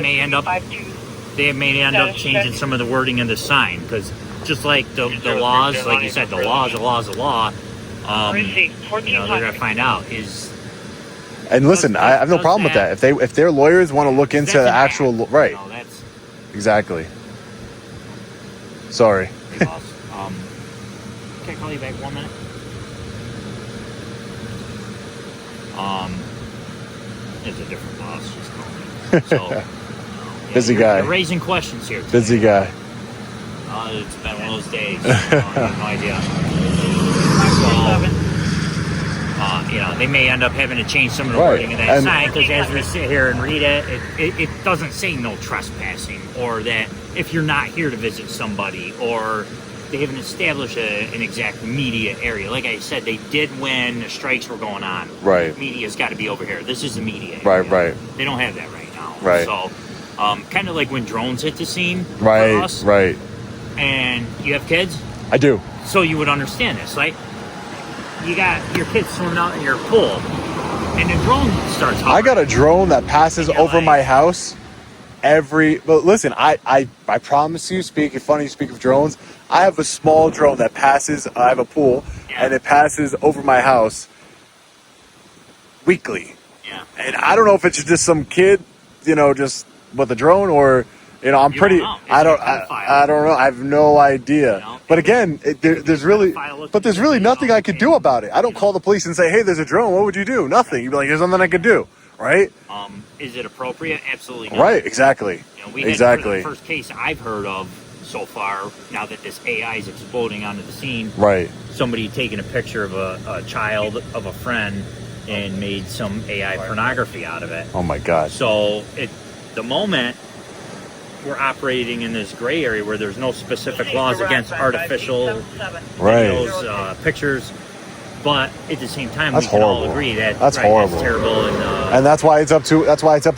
[SPEAKER 5] may end up changing some of the wording in the sign, because just like the laws, like you said, the law is a law is a law. They're going to find out is.
[SPEAKER 2] And listen, I have no problem with that. If their lawyers want to look into the actual right,
[SPEAKER 5] no, that's
[SPEAKER 2] exactly. Sorry.
[SPEAKER 5] Hey, boss. Can I call you back 1 minute? It's a different boss. She's calling me. So,
[SPEAKER 2] Busy guy.
[SPEAKER 5] You're raising questions here today.
[SPEAKER 2] Busy guy.
[SPEAKER 5] It's been one of those days. I have no idea. So, they may end up having to change some of the wording of that sign, because as we sit here and read it doesn't say no trespassing, or that if you're not here to visit somebody, or they haven't established an exact media area. Like I said, they did when the strikes were going on.
[SPEAKER 2] Right.
[SPEAKER 5] Media's got to be over here. This is the media area.
[SPEAKER 2] Right.
[SPEAKER 5] They don't have that right now.
[SPEAKER 2] Right.
[SPEAKER 5] So, kind of like when drones hit the scene for us.
[SPEAKER 2] Right.
[SPEAKER 5] And you have kids?
[SPEAKER 2] I do.
[SPEAKER 5] So you would understand this. Like, you got your kids swimming out in your pool, and the drone starts hovering.
[SPEAKER 2] I got a drone that passes over my house but listen, I promise you, speak of drones, I have a small drone that passes, I have a pool, and it passes over my house weekly.
[SPEAKER 5] Yeah.
[SPEAKER 2] And I don't know if it's just some kid, just with a drone, or, I'm pretty, I don't know. I have no idea. But again, there's really nothing I could do about it. I don't call the police and say, hey, there's a drone. What would you do? Nothing. You'd be like, there's nothing I could do. Right?
[SPEAKER 5] Is it appropriate? Absolutely not.
[SPEAKER 2] Right, exactly.
[SPEAKER 5] We had the first case I've heard of so far, now that this AI is exploding onto the scene.
[SPEAKER 2] Right.
[SPEAKER 5] Somebody taking a picture of a child of a friend and made some AI pornography out of it.
[SPEAKER 2] Oh my God.
[SPEAKER 5] So at the moment, we're operating in this gray area where there's no specific laws against artificial videos, pictures. But at the same time, we can all agree that
[SPEAKER 2] that's horrible.
[SPEAKER 5] That's terrible,
[SPEAKER 2] and that's why it's up to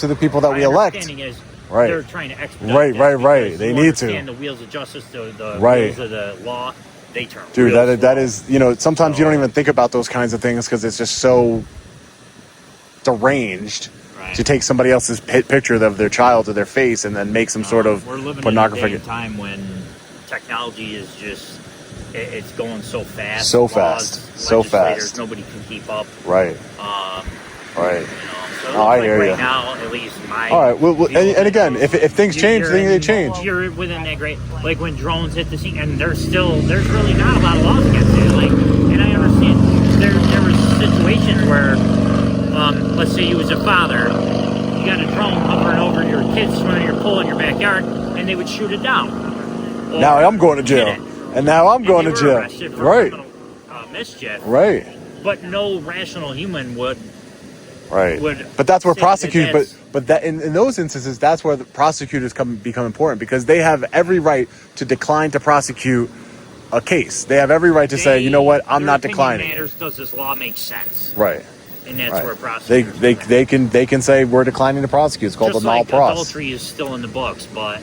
[SPEAKER 2] the people that we elect.
[SPEAKER 5] Is
[SPEAKER 2] right.
[SPEAKER 5] They're trying to expedite
[SPEAKER 2] right. They need to.
[SPEAKER 5] The wheels of justice, the wheels of the law, they turn.
[SPEAKER 2] Dude, that is sometimes you don't even think about those kinds of things because it's just so deranged to take somebody else's picture of their child or their face and then make some sort of pornography.
[SPEAKER 5] We're living in a time when technology is just. It's going so fast.
[SPEAKER 2] So fast.
[SPEAKER 5] Nobody can keep up.
[SPEAKER 2] Right.
[SPEAKER 5] Right. So
[SPEAKER 2] I hear you.
[SPEAKER 5] Right now, at least
[SPEAKER 2] all right. Well, and again, if things change, then they change.
[SPEAKER 5] You're within that great. Like when drones hit the scene, and there's really not a lot of laws against it. Like, and I understand there was situations where, let's say you was a father, you got a drone hovering over your kids swimming in your pool in your backyard, and they would shoot it down.
[SPEAKER 2] Now I'm going to jail. And now I'm going to jail. Right.
[SPEAKER 5] Mischief.
[SPEAKER 2] Right.
[SPEAKER 5] But no rational human would.
[SPEAKER 2] Right. But that's where prosecutors. But that in those instances, that's where the prosecutors become important, because they have every right to decline to prosecute a case. They have every right to say, you know what, I'm not declining.
[SPEAKER 5] Matters. Does this law make sense?
[SPEAKER 2] Right.
[SPEAKER 5] And that's where prosecutors.
[SPEAKER 2] They can say we're declining to prosecute. It's called
[SPEAKER 5] just
[SPEAKER 2] the null pros.
[SPEAKER 5] Adultery is still in the books, but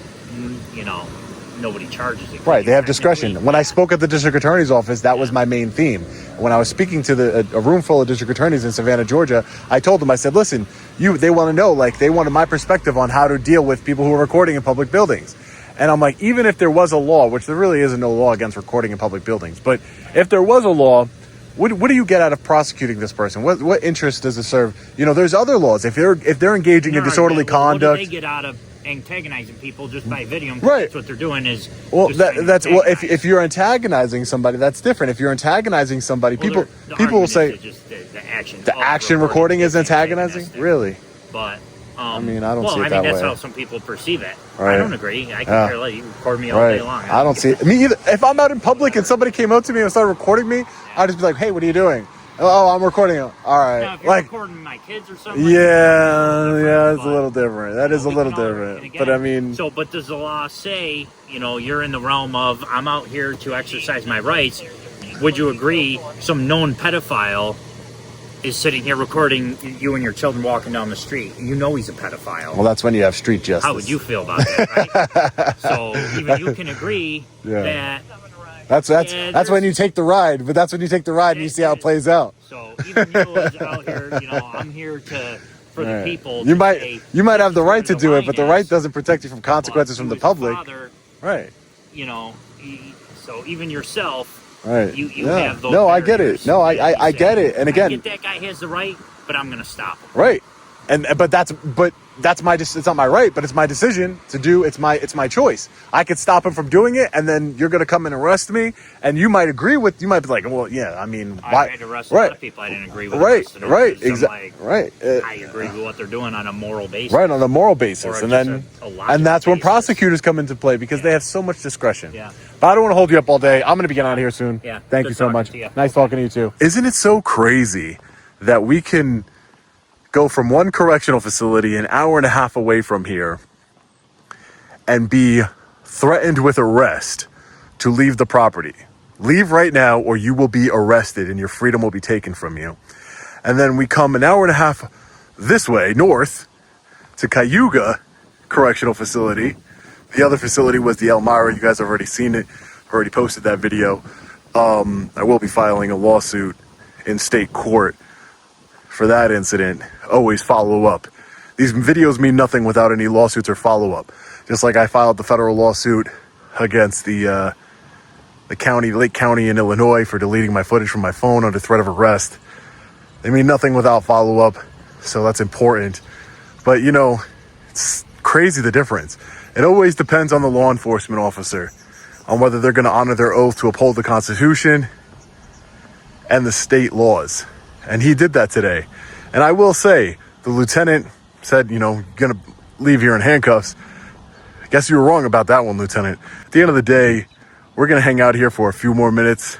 [SPEAKER 5] nobody charges it.
[SPEAKER 2] Right, they have discretion. When I spoke at the district attorney's office, that was my main theme. When I was speaking to a room full of district attorneys in Savannah, Georgia, I told them, I said, listen, they want to know, they wanted my perspective on how to deal with people who are recording in public buildings. And I'm like, even if there was a law, which there really is no law against recording in public buildings, but if there was a law, what do you get out of prosecuting this person? What interest does it serve? You know, there's other laws. If they're engaging in disorderly conduct,
[SPEAKER 5] what do they get out of antagonizing people just by videoing?
[SPEAKER 2] Right.
[SPEAKER 5] That's what they're doing is.
[SPEAKER 2] Well, if you're antagonizing somebody, that's different. If you're antagonizing somebody, people will say
[SPEAKER 5] just the action.
[SPEAKER 2] The action recording is antagonizing. Really?
[SPEAKER 5] But
[SPEAKER 2] I mean, I don't see it that
[SPEAKER 5] that's
[SPEAKER 2] way.
[SPEAKER 5] how some people perceive it.
[SPEAKER 2] Right.
[SPEAKER 5] I don't agree. I can care less. You record me all day long.
[SPEAKER 2] I don't see it. Me either. If I'm out in public and somebody came up to me and started recording me, I'd just be like, "Hey, what are you doing?" Oh, I'm recording it. All right.
[SPEAKER 5] Now, if you're recording my kids or something.
[SPEAKER 2] Yeah, it's a little different. That is a little different.
[SPEAKER 5] Again,
[SPEAKER 2] but I mean,
[SPEAKER 5] but does the law say, you know, you're in the realm of I'm out here to exercise my rights? Would you agree some known pedophile is sitting here recording you and your children walking down the street? You know he's a pedophile.
[SPEAKER 2] well, that's when you have street justice.
[SPEAKER 5] How would you feel about that, right? So even you can agree that.
[SPEAKER 2] That's when you take the ride. But that's when you take the ride and you see how it plays out.
[SPEAKER 5] So even you is out here, you know, I'm here for the people.
[SPEAKER 2] You might have the right to do it, but the right doesn't protect you from consequences from the public.
[SPEAKER 5] Father,
[SPEAKER 2] right.
[SPEAKER 5] You know, so even yourself.
[SPEAKER 2] Right.
[SPEAKER 5] You have those.
[SPEAKER 2] No, I get it. No, I get it. And again,
[SPEAKER 5] I get that guy has the right, but I'm going to stop him.
[SPEAKER 2] Right. But that's my it's not my right, but it's my decision to do. It's my choice. I could stop him from doing it, and then you're going to come and arrest me, and you might be like, well, yeah, I mean, why?
[SPEAKER 5] I had to arrest a lot of people I didn't agree with.
[SPEAKER 2] Right, exactly. Right.
[SPEAKER 5] I agree with what they're doing on a moral basis.
[SPEAKER 2] Right, on a moral basis, and then that's when prosecutors come into play because they have so much discretion.
[SPEAKER 5] Yeah.
[SPEAKER 2] But I don't want to hold you up all day. I'm going to be getting out of here soon.
[SPEAKER 5] Yeah.
[SPEAKER 2] Thank you so much.
[SPEAKER 5] You.
[SPEAKER 2] Nice talking to you too. Isn't it so crazy that we can go from one correctional facility an hour and a half away from here and be threatened with arrest to leave the property? Leave right now or you will be arrested and your freedom will be taken from you. And then we come an hour and a half this way, north, to Cayuga Correctional Facility. The other facility was the Elmira. You guys have already seen it. Already posted that video. I will be filing a lawsuit in state court for that incident. Always follow up. These videos mean nothing without any lawsuits or follow up. Just like I filed the federal lawsuit against the Lake County in Illinois for deleting my footage from my phone under threat of arrest. They mean nothing without follow up. So that's important. But you know, it's crazy the difference. It always depends on the law enforcement officer on whether they're going to honor their oath to uphold the Constitution and the state laws. And he did that today. And I will say, the lieutenant said, you know, you're going to leave here in handcuffs. I guess you were wrong about that one, Lieutenant. At the end of the day, we're going to hang out here for a few more minutes.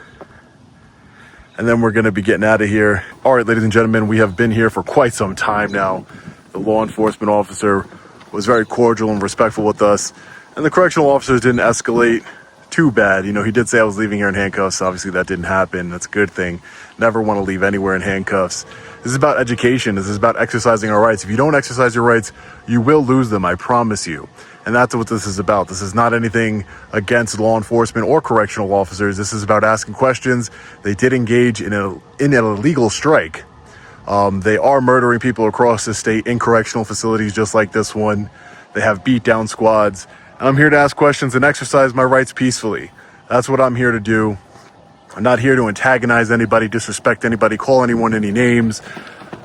[SPEAKER 2] And then we're going to be getting out of here. All right, ladies and gentlemen, we have been here for quite some time now. The law enforcement officer was very cordial and respectful with us. And the correctional officers didn't escalate too bad. You know, he did say I was leaving here in handcuffs. Obviously, that didn't happen. That's a good thing. Never want to leave anywhere in handcuffs. This is about education. This is about exercising our rights. If you don't exercise your rights, you will lose them, I promise you. And that's what this is about. This is not anything against law enforcement or correctional officers. This is about asking questions. They did engage in an illegal strike. They are murdering people across the state in correctional facilities just like this one. They have beat-down squads. And I'm here to ask questions and exercise my rights peacefully. That's what I'm here to do. I'm not here to antagonize anybody, disrespect anybody, call anyone any names.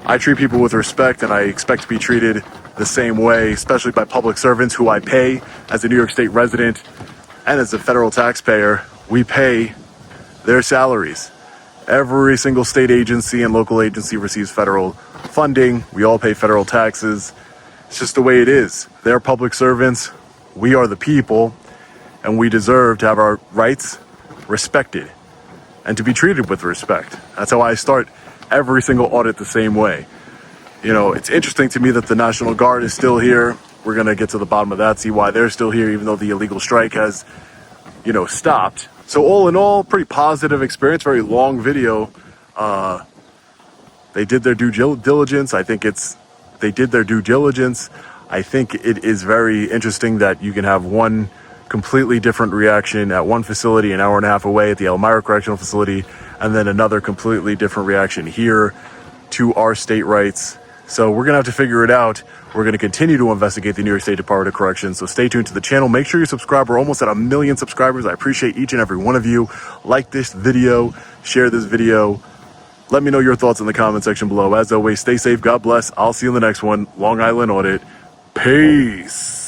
[SPEAKER 2] I treat people with respect, and I expect to be treated the same way, especially by public servants who I pay as a New York State resident and as a federal taxpayer. We pay their salaries. Every single state agency and local agency receives federal funding. We all pay federal taxes. It's just the way it is. They're public servants. We are the people, and we deserve to have our rights respected and to be treated with respect. That's how I start every single audit the same way. You know, it's interesting to me that the National Guard is still here. We're going to get to the bottom of that, see why they're still here, even though the illegal strike has, you know, stopped. So all in all, pretty positive experience, very long video. They did their due diligence. They did their due diligence. I think it is very interesting that you can have one completely different reaction at one facility an hour and a half away at the Elmira Correctional Facility, and then another completely different reaction here to our state rights. So we're going to have to figure it out. We're going to continue to investigate the New York State Department of Corrections. So stay tuned to the channel. Make sure you subscribe. We're almost at 1 million subscribers. I appreciate each and every one of you. Like this video, share this video. Let me know your thoughts in the comment section below. As always, stay safe. God bless. I'll see you in the next one. Long Island Audit. Peace.